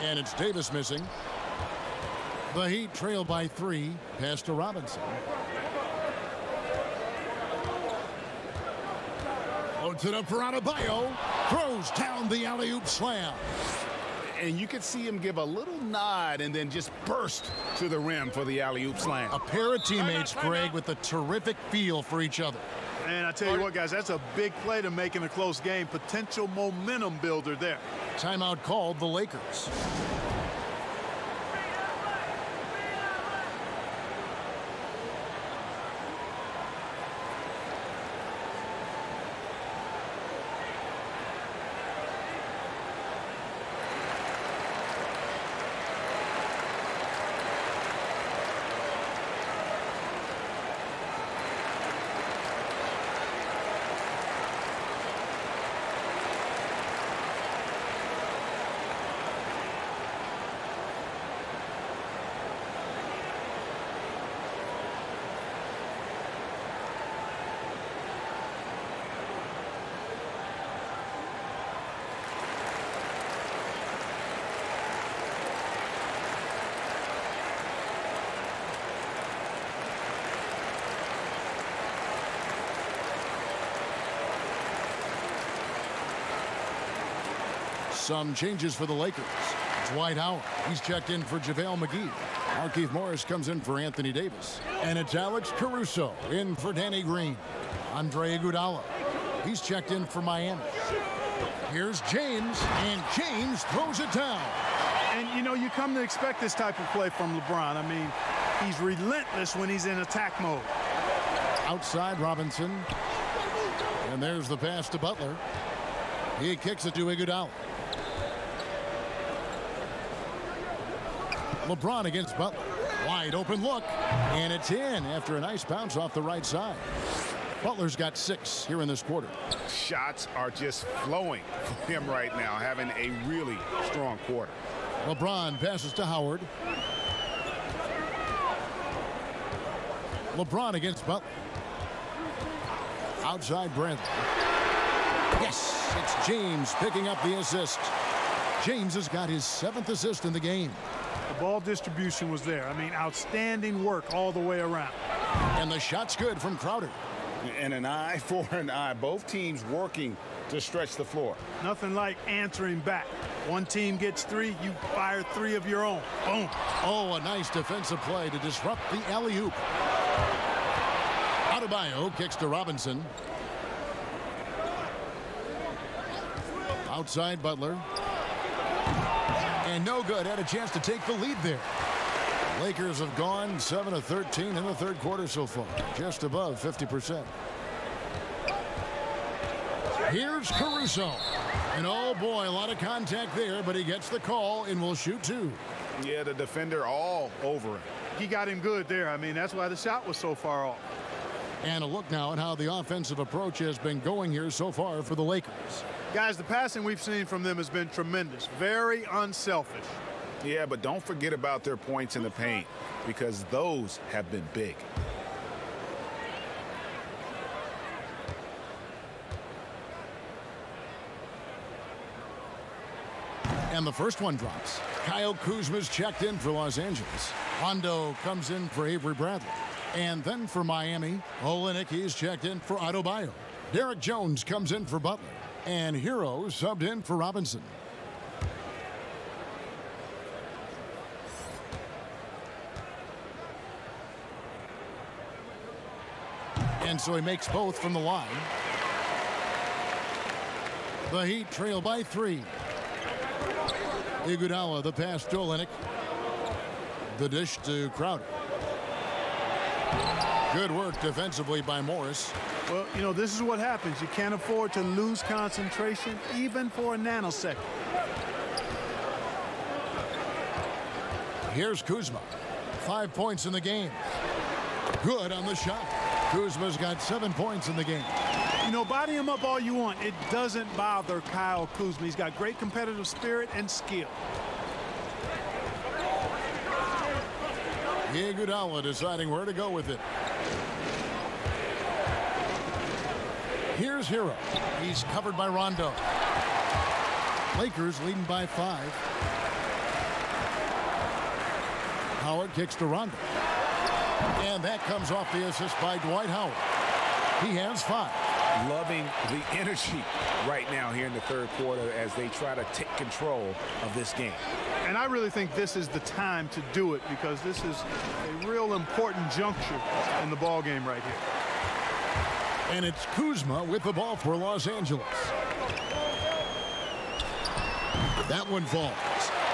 And it's Davis missing. The Heat trail by 3. Pass to Robinson. Loads it up for Adebayo. Throws down the alley-oop slam. And you could see him give a little nod and then just burst to the rim for the alley-oop slam. A pair of teammates, Greg, with a terrific feel for each other. And I tell you what, guys, that's a big play to make in a close game. Potential momentum builder there. Timeout called the Lakers. Some changes for the Lakers. Dwight Howard, he's checked in for JaVale McGee. Markieff Morris comes in for Anthony Davis. And it's Alex Caruso in for Danny Green. Andre Iguodala, he's checked in for Miami. Here's James, and James throws it down. And, you know, you come to expect this type of play from LeBron. I mean, he's relentless when he's in attack mode. Outside Robinson. And there's the pass to Butler. He kicks it to Iguodala. LeBron against Butler. Wide open look. And it's in after a nice bounce off the right side. Butler's got 6 here in this quarter. Shots are just flowing for him right now, having a really strong quarter. LeBron passes to Howard. LeBron against Butler. Outside Bradley. Yes, it's James picking up the assist. James has got his 7th assist in the game. The ball distribution was there. I mean, outstanding work all the way around. And the shot's good from Crowder. And an eye for an eye. Both teams working to stretch the floor. Nothing like answering back. One team gets 3, you fire 3 of your own. Boom. Oh, a nice defensive play to disrupt the alley-oop. Adebayo kicks to Robinson. Outside Butler. And no good. Had a chance to take the lead there. Lakers have gone 7 of 13 in the third quarter so far. Just above 50%. Here's Caruso. And oh boy, a lot of contact there, but he gets the call and will shoot 2. Yeah, the defender all over him. He got him good there. I mean, that's why the shot was so far off. And a look now at how the offensive approach has been going here so far for the Lakers. Guys, the passing we've seen from them has been tremendous. Very unselfish. Yeah, but don't forget about their points in the paint, because those have been big. And the first one drops. Kyle Kuzma's checked in for Los Angeles. Rondo comes in for Avery Bradley. And then for Miami, Olynyk is checked in for Adebayo. Derek Jones comes in for Butler. And Hero subbed in for Robinson. And so he makes both from the line. The Heat trail by 3. Iguodala, the pass to Olynyk. The dish to Crowder. Good work defensively by Morris. Well, you know, this is what happens. You can't afford to lose concentration, even for a nanosecond. Here's Kuzma. 5 points in the game. Good on the shot. Kuzma's got 7 points in the game. You know, body him up all you want. It doesn't bother Kyle Kuzma. He's got great competitive spirit and skill. Iguodala deciding where to go with it. Here's Hero. He's covered by Rondo. Lakers leading by 5. Howard kicks to Rondo. And that comes off the assist by Dwight Howard. He has 5. Loving the energy right now here in the third quarter as they try to take control of this game. And I really think this is the time to do it, because this is a real important juncture in the ball game right here. And it's Kuzma with the ball for Los Angeles. That one falls.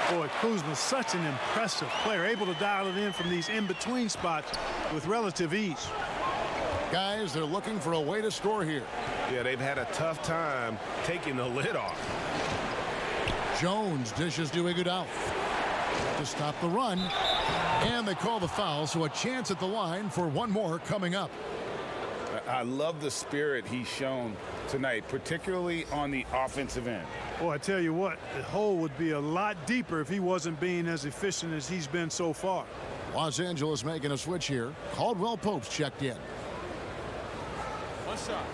Boy, Kuzma's such an impressive player, able to dial it in from these in-between spots with relative ease. Guys, they're looking for a way to score here. Yeah, they've had a tough time taking the lid off. Jones dishes to Iguodala to stop the run. And they call the foul, so a chance at the line for one more coming up. I love the spirit he's shown tonight, particularly on the offensive end. Boy, I tell you what, the hole would be a lot deeper if he wasn't being as efficient as he's been so far. Los Angeles making a switch here. Caldwell Pope's checked in. One shot.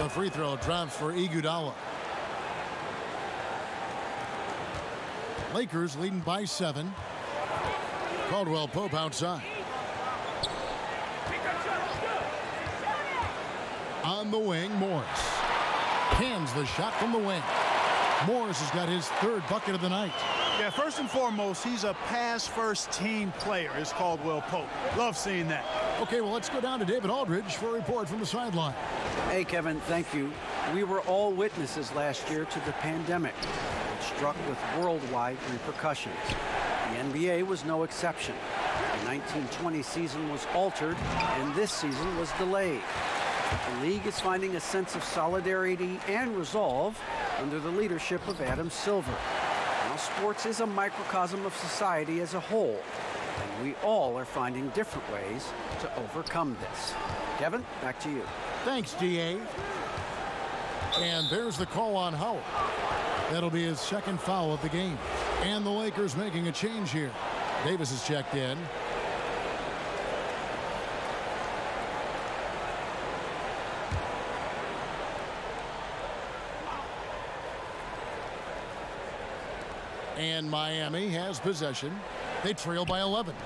The free throw drops for Iguodala. Lakers leading by 7. Caldwell Pope outside. On the wing, Morris. Cans the shot from the wing. Morris has got his 3rd bucket of the night. Yeah, first and foremost, he's a pass-first team player, is Caldwell Pope. Love seeing that. Okay, well, let's go down to David Aldridge for a report from the sideline. Hey, Kevin, thank you. We were all witnesses last year to the pandemic, which struck with worldwide repercussions. The NBA was no exception. The 1920 season was altered, and this season was delayed. The league is finding a sense of solidarity and resolve under the leadership of Adam Silver. Now, sports is a microcosm of society as a whole, and we all are finding different ways to overcome this. Kevin, back to you. Thanks, DA. And there's the call on Howard. That'll be his 2nd foul of the game. And the Lakers making a change here. Davis is checked in. And Miami has possession. They trail by 11.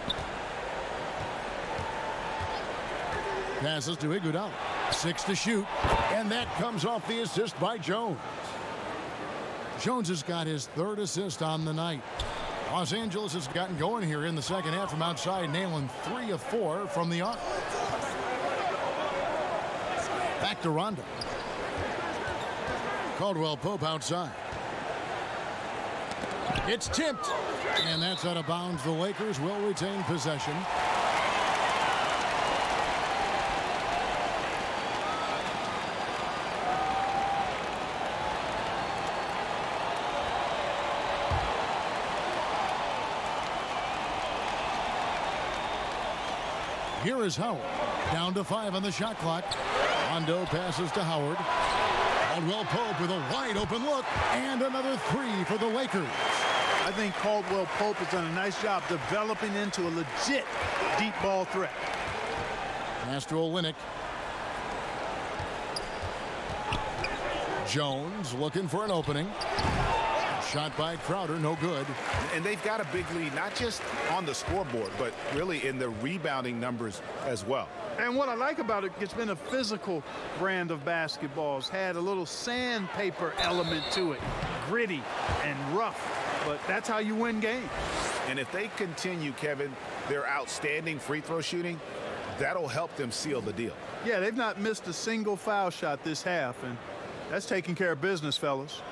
Passes to Iguodala. 6 to shoot. And that comes off the assist by Jones. Jones has got his 3rd assist on the night. Los Angeles has gotten going here in the second half from outside, nailing 3 of 4 from the arc. Back to Rondo. Caldwell Pope outside. It's tipped. And that's out of bounds. The Lakers will retain possession. Here is Howard. Down to 5 on the shot clock. Rondo passes to Howard. Caldwell Pope with a wide open look. And another 3 for the Lakers. I think Caldwell Pope has done a nice job developing into a legit deep ball threat. Pass to Olynyk. Jones looking for an opening. Shot by Crowder, no good. And they've got a big lead, not just on the scoreboard, but really in the rebounding numbers as well. And what I like about it, it's been a physical brand of basketball. It's had a little sandpaper element to it. Gritty and rough. But that's how you win games. And if they continue, Kevin, their outstanding free throw shooting, that'll help them seal the deal. Yeah, they've not missed a single foul shot this half, and that's taking care of business, fellas.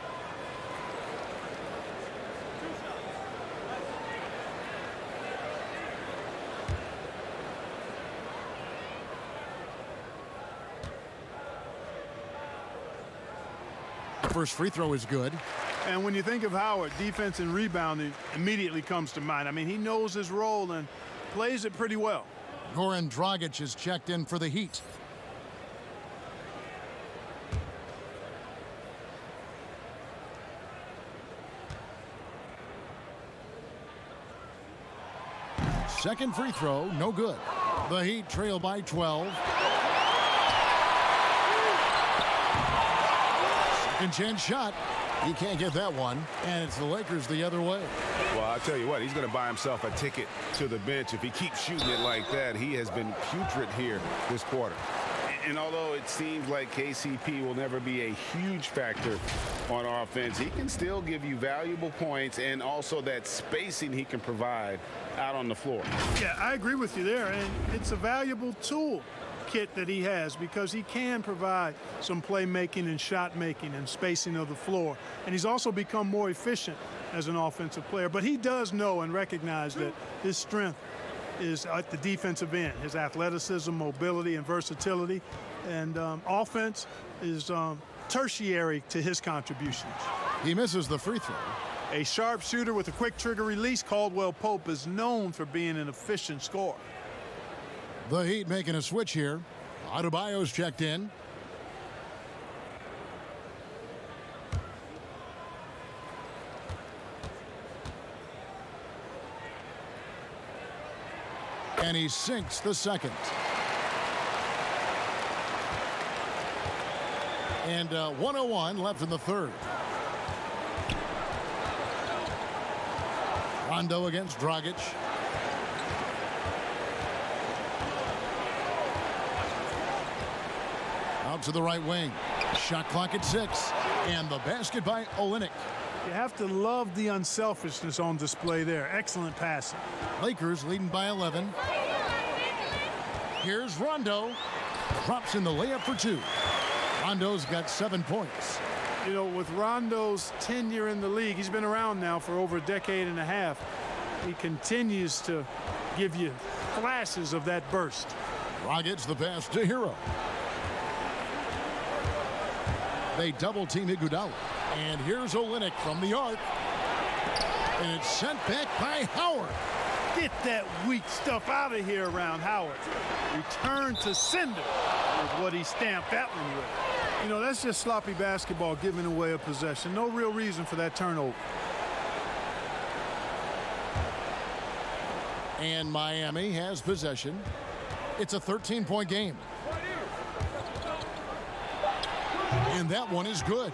First free throw is good. And when you think of Howard, defense and rebounding immediately comes to mind. I mean, he knows his role and plays it pretty well. Goran Dragic is checked in for the Heat. Second free throw, no good. The Heat trail by 12. Second chance shot. He can't get that one, and it's the Lakers the other way. Well, I'll tell you what, he's going to buy himself a ticket to the bench if he keeps shooting it like that. He has been putrid here this quarter. And although it seems like KCP will never be a huge factor on offense, he can still give you valuable points and also that spacing he can provide out on the floor. Yeah, I agree with you there, and it's a valuable tool kit that he has because he can provide some playmaking and shot making and spacing of the floor. And he's also become more efficient as an offensive player. But he does know and recognize that his strength is at the defensive end, his athleticism, mobility, and versatility. And offense is tertiary to his contributions. He misses the free throw. A sharpshooter with a quick trigger release, Caldwell Pope is known for being an efficient scorer. The Heat making a switch here. Adebayo's checked in. And he sinks the second. And 1:01 left in the third. Rondo against Dragic. Out to the right wing. Shot clock at 6. And the basket by Olynyk. You have to love the unselfishness on display there. Excellent passing. Lakers leading by 11. Here's Rondo. Drops in the layup for 2. Rondo's got 7 points. You know, with Rondo's tenure in the league, he's been around now for over a decade and a half. He continues to give you flashes of that burst. Dragic the pass to Hero. They double team Iguodala. And here's Olynyk from the arc. And it's sent back by Howard. Get that weak stuff out of here around Howard. Return to sender is what he stamped that one with. You know, that's just sloppy basketball, giving away a possession. No real reason for that turnover. And Miami has possession. It's a 13-point game. And that one is good.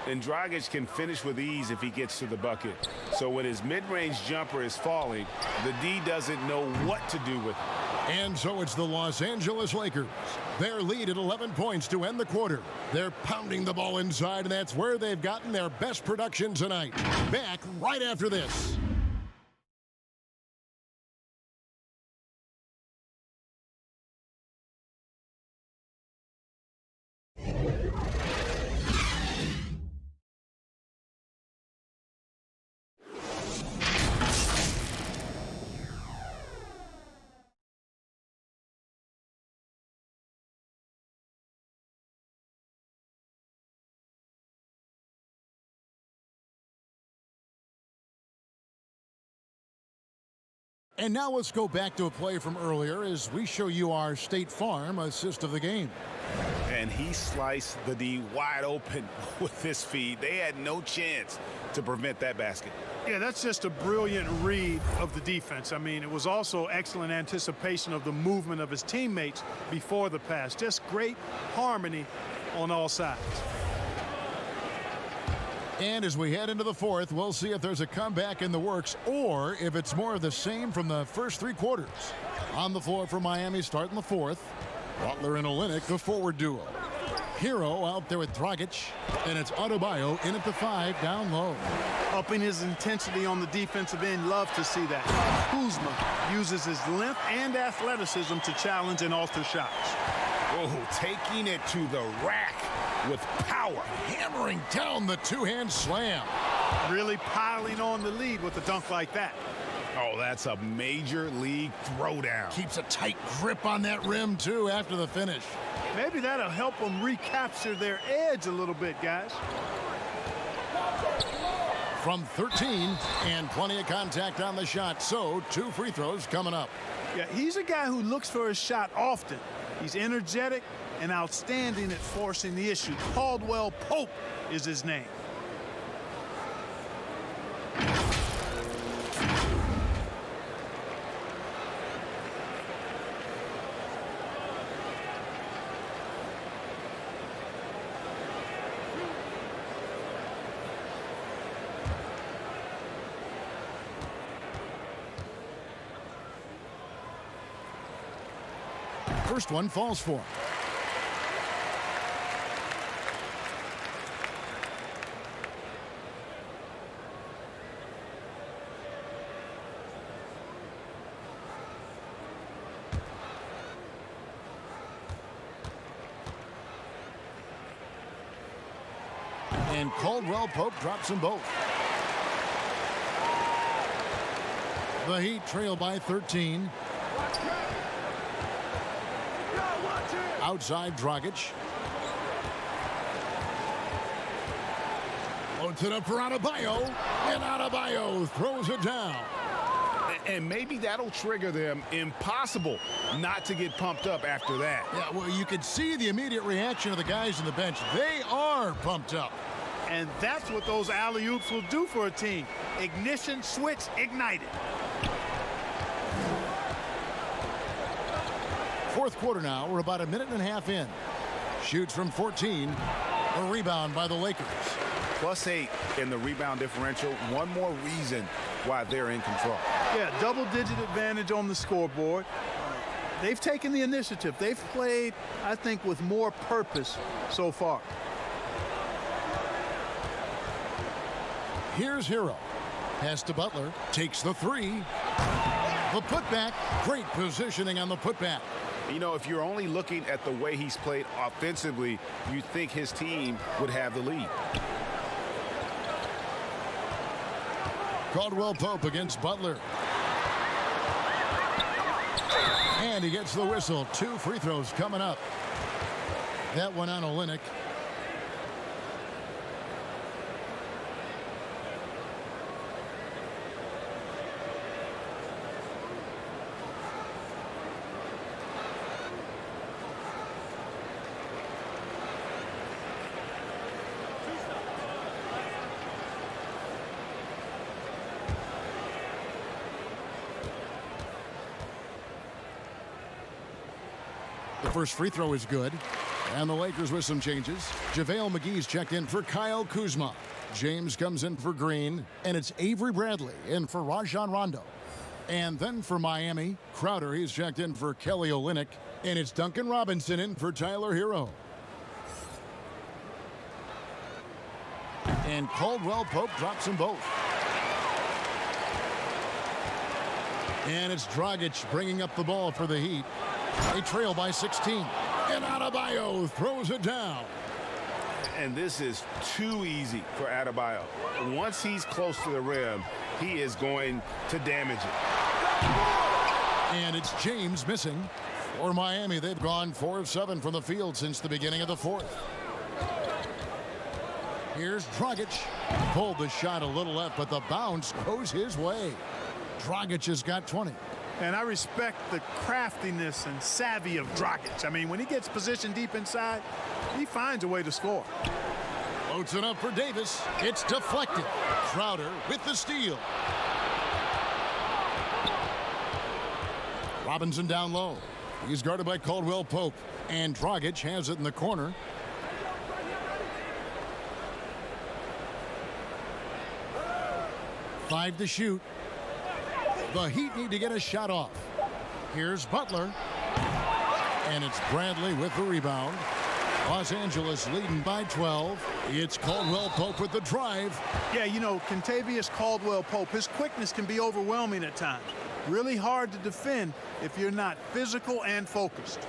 And Dragic can finish with ease if he gets to the bucket. So when his mid-range jumper is falling, the D doesn't know what to do with it. And so it's the Los Angeles Lakers. Their lead at 11 points to end the quarter. They're pounding the ball inside, and that's where they've gotten their best production tonight. Back right after this. And now let's go back to a play from earlier as we show you our State Farm assist of the game. And he sliced the D wide open with his feed. They had no chance to prevent that basket. Yeah, that's just a brilliant read of the defense. I mean, it was also excellent anticipation of the movement of his teammates before the pass. Just great harmony on all sides. And as we head into the fourth, we'll see if there's a comeback in the works or if it's more of the same from the first 3 quarters. On the floor for Miami starting the fourth. Butler and Olynyk, the forward duo. Hero out there with Dragic, and it's Adebayo in at the 5 down low. Upping his intensity on the defensive end, love to see that. Kuzma uses his length and athleticism to challenge and alter shots. Oh, taking it to the rack with power. Hammering down the two-hand slam. Really piling on the lead with a dunk like that. Oh, that's a major league throwdown. Keeps a tight grip on that rim, too, after the finish. Maybe that'll help them recapture their edge a little bit, guys. From 13, and plenty of contact on the shot, so 2 free throws coming up. Yeah, he's a guy who looks for his shot often. He's energetic and outstanding at forcing the issue. Caldwell Pope is his name. First one falls for him. And Caldwell Pope drops them both. The Heat trail by 13. Outside Dragic. Loads it up for Adebayo. And Adebayo throws it down. And maybe that'll trigger them. Impossible not to get pumped up after that. Yeah, well, you could see the immediate reaction of the guys on the bench. They are pumped up. And that's what those alley-oops will do for a team. Ignition switch ignited. Fourth quarter now. We're about a minute and a half in. Shoots from 14. A rebound by the Lakers. +8 in the rebound differential. One more reason why they're in control. Yeah, double-digit advantage on the scoreboard. They've taken the initiative. They've played, I think, with more purpose so far. Here's Hero. Pass to Butler. Takes the three. The putback. Great positioning on the putback. You know, if you're only looking at the way he's played offensively, you think his team would have the lead. Caldwell Pope against Butler. And he gets the whistle. 2 free throws coming up. That one on Olynyk. The first free throw is good. And the Lakers with some changes. JaVale McGee's checked in for Kyle Kuzma. James comes in for Green. And it's Avery Bradley in for Rajon Rondo. And then for Miami, Crowder, he's checked in for Kelly Olynyk. And it's Duncan Robinson in for Tyler Hero. And Caldwell Pope drops them both. And it's Dragic bringing up the ball for the Heat. They trail by 16. And Adebayo throws it down. And this is too easy for Adebayo. Once he's close to the rim, he is going to damage it. And it's James missing. For Miami, they've gone 4 of 7 from the field since the beginning of the fourth. Here's Dragic. Pulled the shot a little left, but the bounce goes his way. Dragic has got 20. And I respect the craftiness and savvy of Dragic. I mean, when he gets positioned deep inside, he finds a way to score. Floats it up for Davis. It's deflected. Crowder with the steal. Robinson down low. He's guarded by Caldwell Pope. And Dragic has it in the corner. Five to shoot. The Heat need to get a shot off. Here's Butler. And it's Bradley with the rebound. Los Angeles leading by 12. It's Caldwell Pope with the drive. Yeah, you know, Kentavious Caldwell Pope, his quickness can be overwhelming at times. Really hard to defend if you're not physical and focused.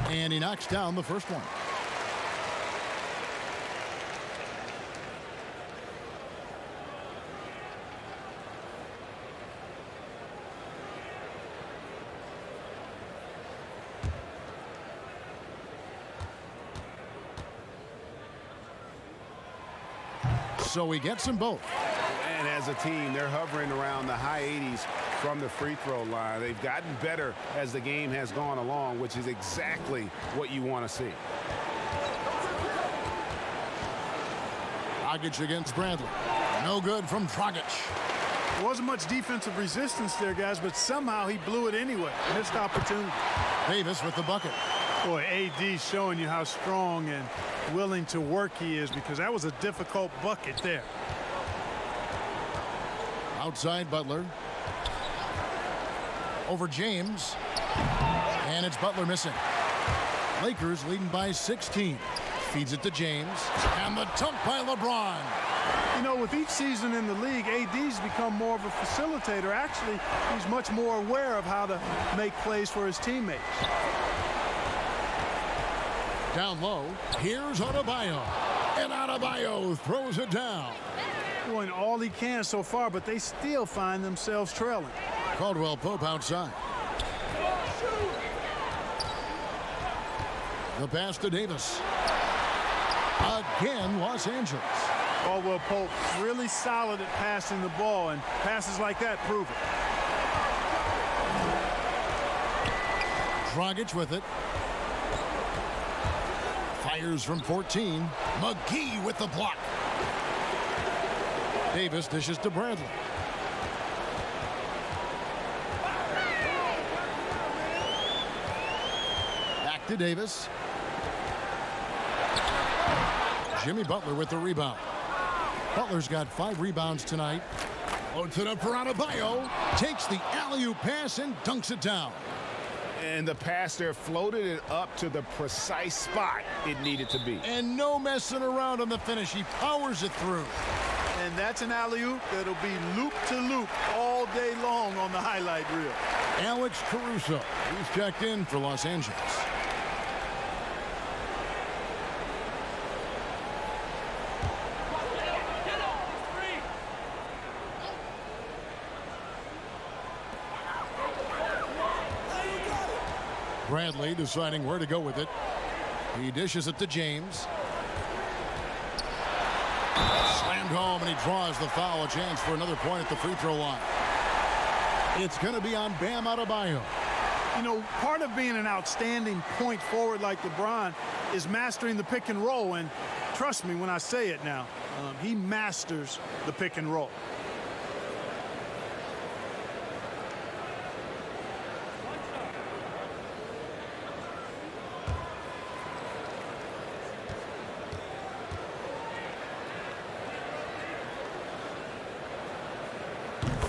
And he knocks down the first one. So he gets them both. And as a team, they're hovering around the high 80s from the free throw line. They've gotten better as the game has gone along, which is exactly what you want to see. Dragic against Bradley. No good from Dragic. There wasn't much defensive resistance there, guys, but somehow he blew it anyway. Missed opportunity. Davis with the bucket. Boy, AD showing you how strong and willing to work he is, because that was a difficult bucket there. Outside Butler. Over James. And it's Butler missing. Lakers leading by 16. Feeds it to James. And the dunk by LeBron. You know, with each season in the league, AD's become more of a facilitator. Actually, he's much more aware of how to make plays for his teammates. Down low, here's Adebayo. And Adebayo throws it down. Doing all he can so far, but they still find themselves trailing. Caldwell Pope outside. The pass to Davis. Again, Los Angeles. Caldwell Pope really solid at passing the ball, and passes like that prove it. Dragic with it. Fires from 14. McGee with the block. Davis dishes to Bradley. Back to Davis. Jimmy Butler with the rebound. Butler's got 5 rebounds tonight. Loads it up for Adebayo. Takes the alley-oop pass and dunks it down. And the pass there floated it up to the precise spot it needed to be. And no messing around on the finish. He powers it through. And that's an alley-oop that'll be loop-to-loop all day long on the highlight reel. Alex Caruso. He's checked in for Los Angeles. Bradley deciding where to go with it. He dishes it to James. Slammed home, and he draws the foul. A chance for another point at the free throw line. It's going to be on Bam Adebayo. You know, part of being an outstanding point forward like LeBron is mastering the pick and roll. And trust me when I say it now, he masters the pick and roll.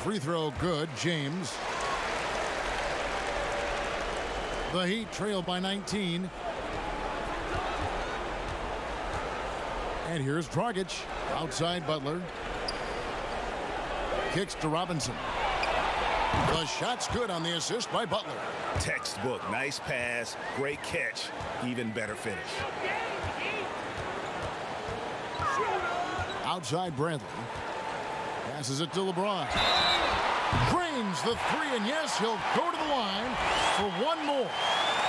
Free throw good, James. The Heat trail by 19. And here's Dragic. Outside Butler. Kicks to Robinson. The shot's good on the assist by Butler. Textbook, nice pass, great catch, even better finish. Outside Bradley. Passes it to LeBron. Drains the 3, and yes, he'll go to the line for one more.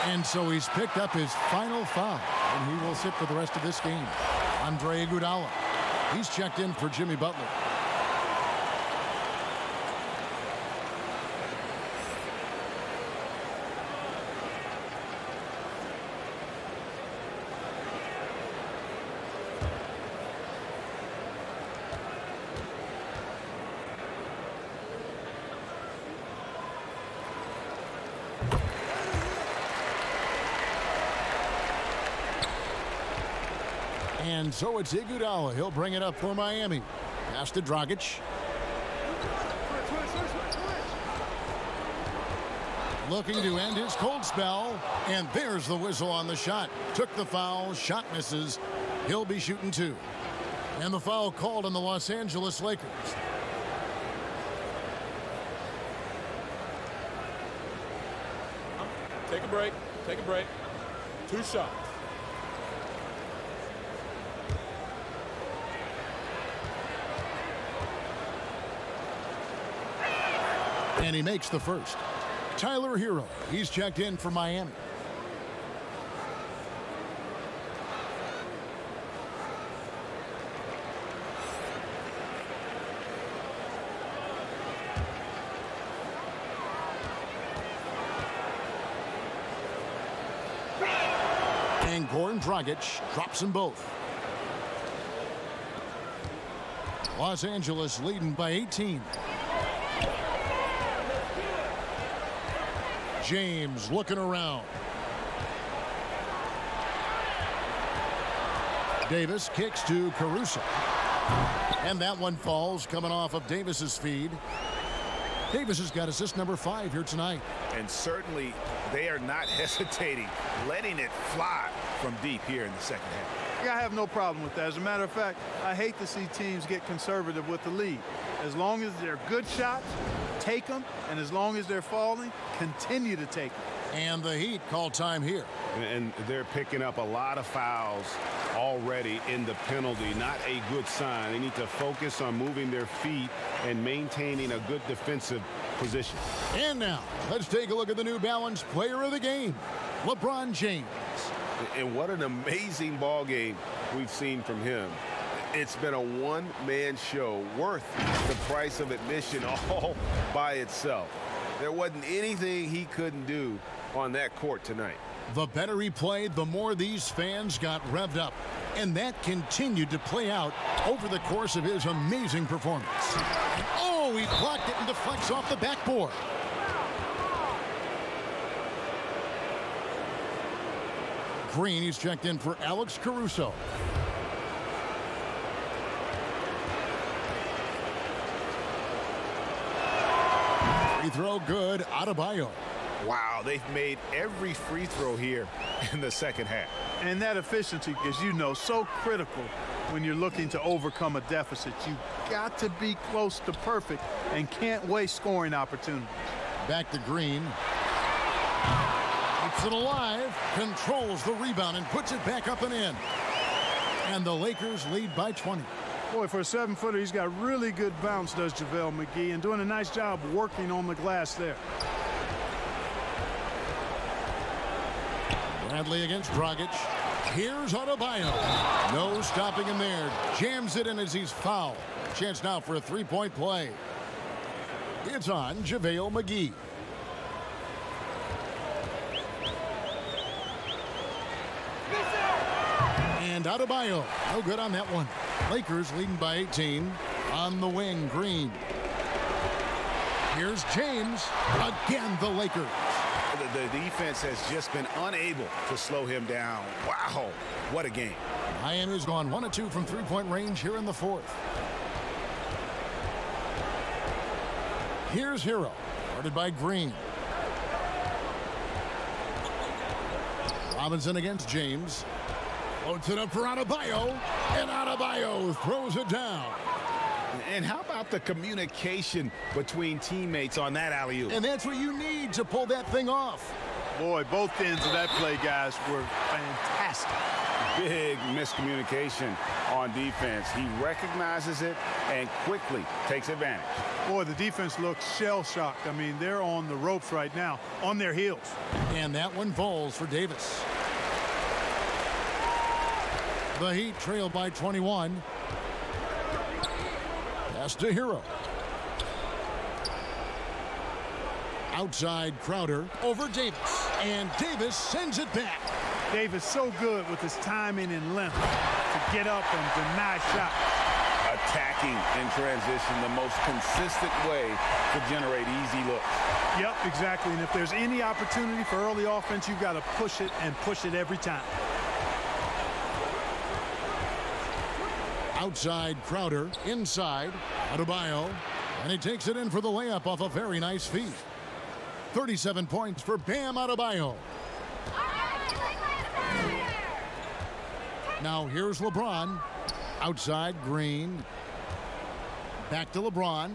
And so he's picked up his final foul, and he will sit for the rest of this game. Andre Iguodala. He's checked in for Jimmy Butler. And so it's Iguodala. He'll bring it up for Miami. Pass to Dragic. Looking to end his cold spell. And there's the whistle on the shot. Took the foul. Shot misses. He'll be shooting 2. And the foul called on the Los Angeles Lakers. Take a break. Take a break. 2 shots. And he makes the first. Tyler Hero. He's checked in for Miami. And Goran Dragic drops them both. Los Angeles leading by 18. James looking around. Davis kicks to Caruso. And that one falls coming off of Davis's feed. Davis has got assist number 5 here tonight. And certainly they are not hesitating, letting it fly from deep here in the second half. Yeah, I have no problem with that. As a matter of fact, I hate to see teams get conservative with the lead. As long as they're good shots, take them. And as long as they're falling, continue to take them. And the Heat call time here. And they're picking up a lot of fouls already in the penalty. Not a good sign. They need to focus on moving their feet and maintaining a good defensive position. And now, let's take a look at the New Balance player of the game, LeBron James. And what an amazing ball game we've seen from him. It's been a one-man show worth the price of admission all by itself. There wasn't anything he couldn't do on that court tonight. The better he played, the more these fans got revved up. And that continued to play out over the course of his amazing performance. Oh, he blocked it and deflects off the backboard. Green, he's checked in for Alex Caruso. Free throw good, Adebayo. Wow, they've made every free throw here in the second half. And that efficiency, as you know, so critical when you're looking to overcome a deficit. You've got to be close to perfect and can't waste scoring opportunities. Back to Green. Keeps it alive, controls the rebound and puts it back up and in. And the Lakers lead by 20. Boy, for a 7-footer, he's got really good bounce, does JaVale McGee, and doing a nice job working on the glass there. Bradley against Dragic. Here's Adebayo. No stopping him there. Jams it in as he's fouled. Chance now for a three-point play. It's on JaVale McGee. And Adebayo, no good on that one. Lakers leading by 18. On the wing, Green. Here's James. Again, the Lakers. The defense has just been unable to slow him down. Wow, what a game. Miami's gone 1 of 2 from three-point range here in the fourth. Here's Hero, guarded by Green. Robinson against James. Floats it up for Adebayo, and Adebayo throws it down. And how about the communication between teammates on that alley-oop? And that's what you need to pull that thing off. Boy, both ends of that play, guys, were fantastic. Big miscommunication on defense. He recognizes it and quickly takes advantage. Boy, the defense looks shell-shocked. I mean, they're on the ropes right now, on their heels. And that one falls for Davis. The Heat trail by 21. Pass to Hero. Outside Crowder over Davis. And Davis sends it back. Davis so good with his timing and length to get up and deny shots. Attacking in transition, the most consistent way to generate easy looks. Yep, exactly. And if there's any opportunity for early offense, you've got to push it and push it every time. Outside Crowder, inside Adebayo, and he takes it in for the layup off a very nice feed. 37 points for Bam Adebayo. Now here's LeBron. Outside Green. Back to LeBron.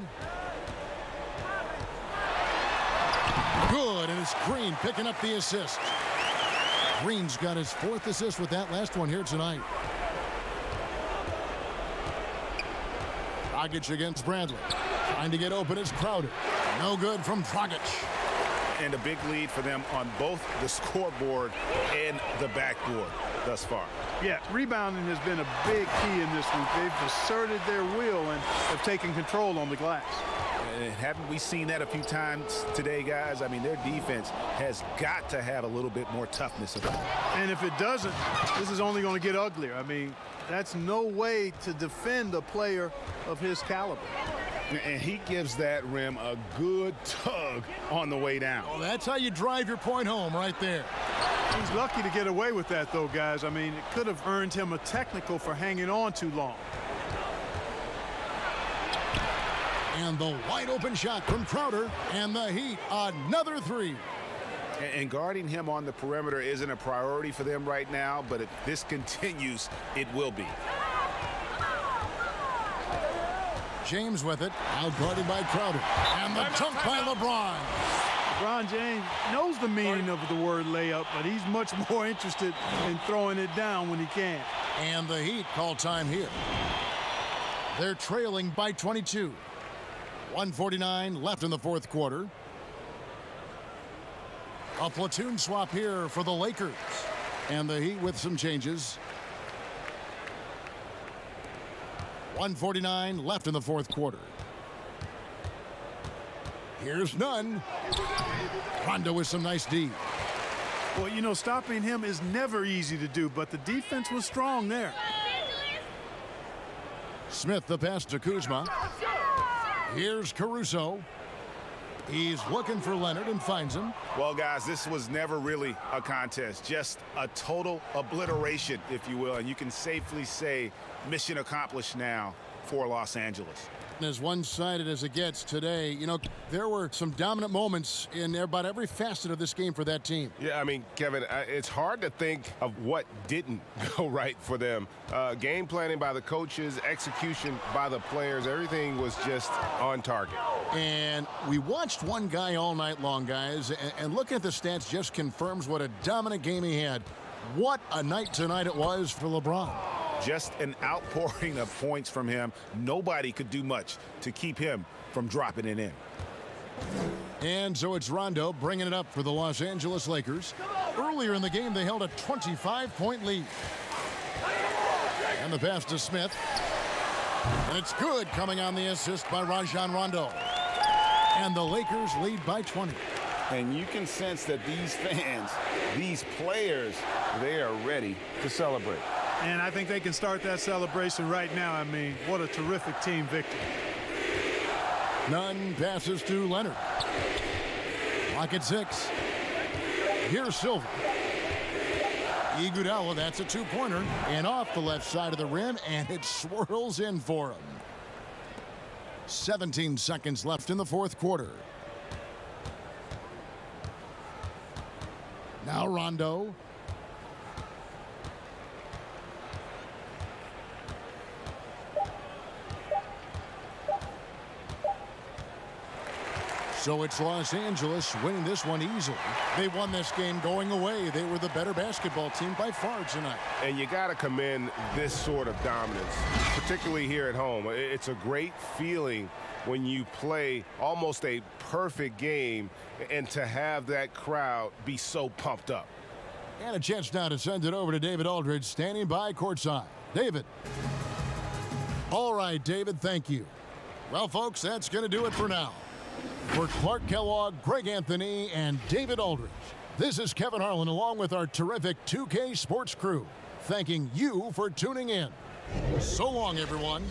Good, and it's Green picking up the assist. Green's got his 4th assist with that last one here tonight. Dragic against Bradley. Trying to get open is Crowder. No good from Dragic. And a big lead for them on both the scoreboard and the backboard thus far. Yeah, rebounding has been a big key in this week. They've asserted their will and have taken control on the glass. And haven't we seen that a few times today, guys? I mean, their defense has got to have a little bit more toughness about it. And if it doesn't, this is only going to get uglier. I mean, that's no way to defend a player of his caliber. And he gives that rim a good tug on the way down. Well, that's how you drive your point home right there. He's lucky to get away with that, though, guys. I mean, it could have earned him a technical for hanging on too long. And the wide open shot from Crowder. And the Heat, another three. And guarding him on the perimeter isn't a priority for them right now, but if this continues, it will be. James with it, out guarded by Crowder. And the dunk by LeBron. LeBron James knows the meaning of the word layup, but he's much more interested in throwing it down when he can. And the Heat call time here. They're trailing by 22. 1:49 left in the fourth quarter. A platoon swap here for the Lakers. And the Heat with some changes. 1:49 left in the fourth quarter. Here's none. Rondo with some nice D. Well, you know, stopping him is never easy to do, but the defense was strong there. Smith the pass to Kuzma. Here's Caruso. He's looking for Leonard and finds him. Well, guys, this was never really a contest, just a total obliteration, if you will. And you can safely say mission accomplished now for Los Angeles. As one-sided as it gets today, you know, there were some dominant moments in about every facet of this game for that team. Yeah, I mean, Kevin, it's hard to think of what didn't go right for them. Game planning by the coaches, execution by the players, everything was just on target. And we watched one guy all night long, guys, and looking at the stats just confirms what a dominant game he had. What a night tonight it was for LeBron. Just an outpouring of points from him. Nobody could do much to keep him from dropping it in. And so it's Rondo bringing it up for the Los Angeles Lakers. Earlier in the game, they held a 25-point lead. And the pass to Smith. And it's good, coming on the assist by Rajon Rondo. And the Lakers lead by 20. And you can sense that these fans, these players, they are ready to celebrate. And I think they can start that celebration right now. I mean, what a terrific team victory. Nunn passes to Leonard. Clock at 6. Here's Silver. Iguodala, that's a two-pointer. And off the left side of the rim, and it swirls in for him. 17 seconds left in the fourth quarter. Now Rondo. So it's Los Angeles winning this one easily. They won this game going away. They were the better basketball team by far tonight. And you got to commend this sort of dominance, particularly here at home. It's a great feeling when you play almost a perfect game and to have that crowd be so pumped up. And a chance now to send it over to David Aldridge, standing by courtside. David. All right, David, thank you. Well, folks, that's going to do it for now. For Clark Kellogg, Greg Anthony, and David Aldridge, this is Kevin Harlan along with our terrific 2K Sports crew, thanking you for tuning in. So long, everyone.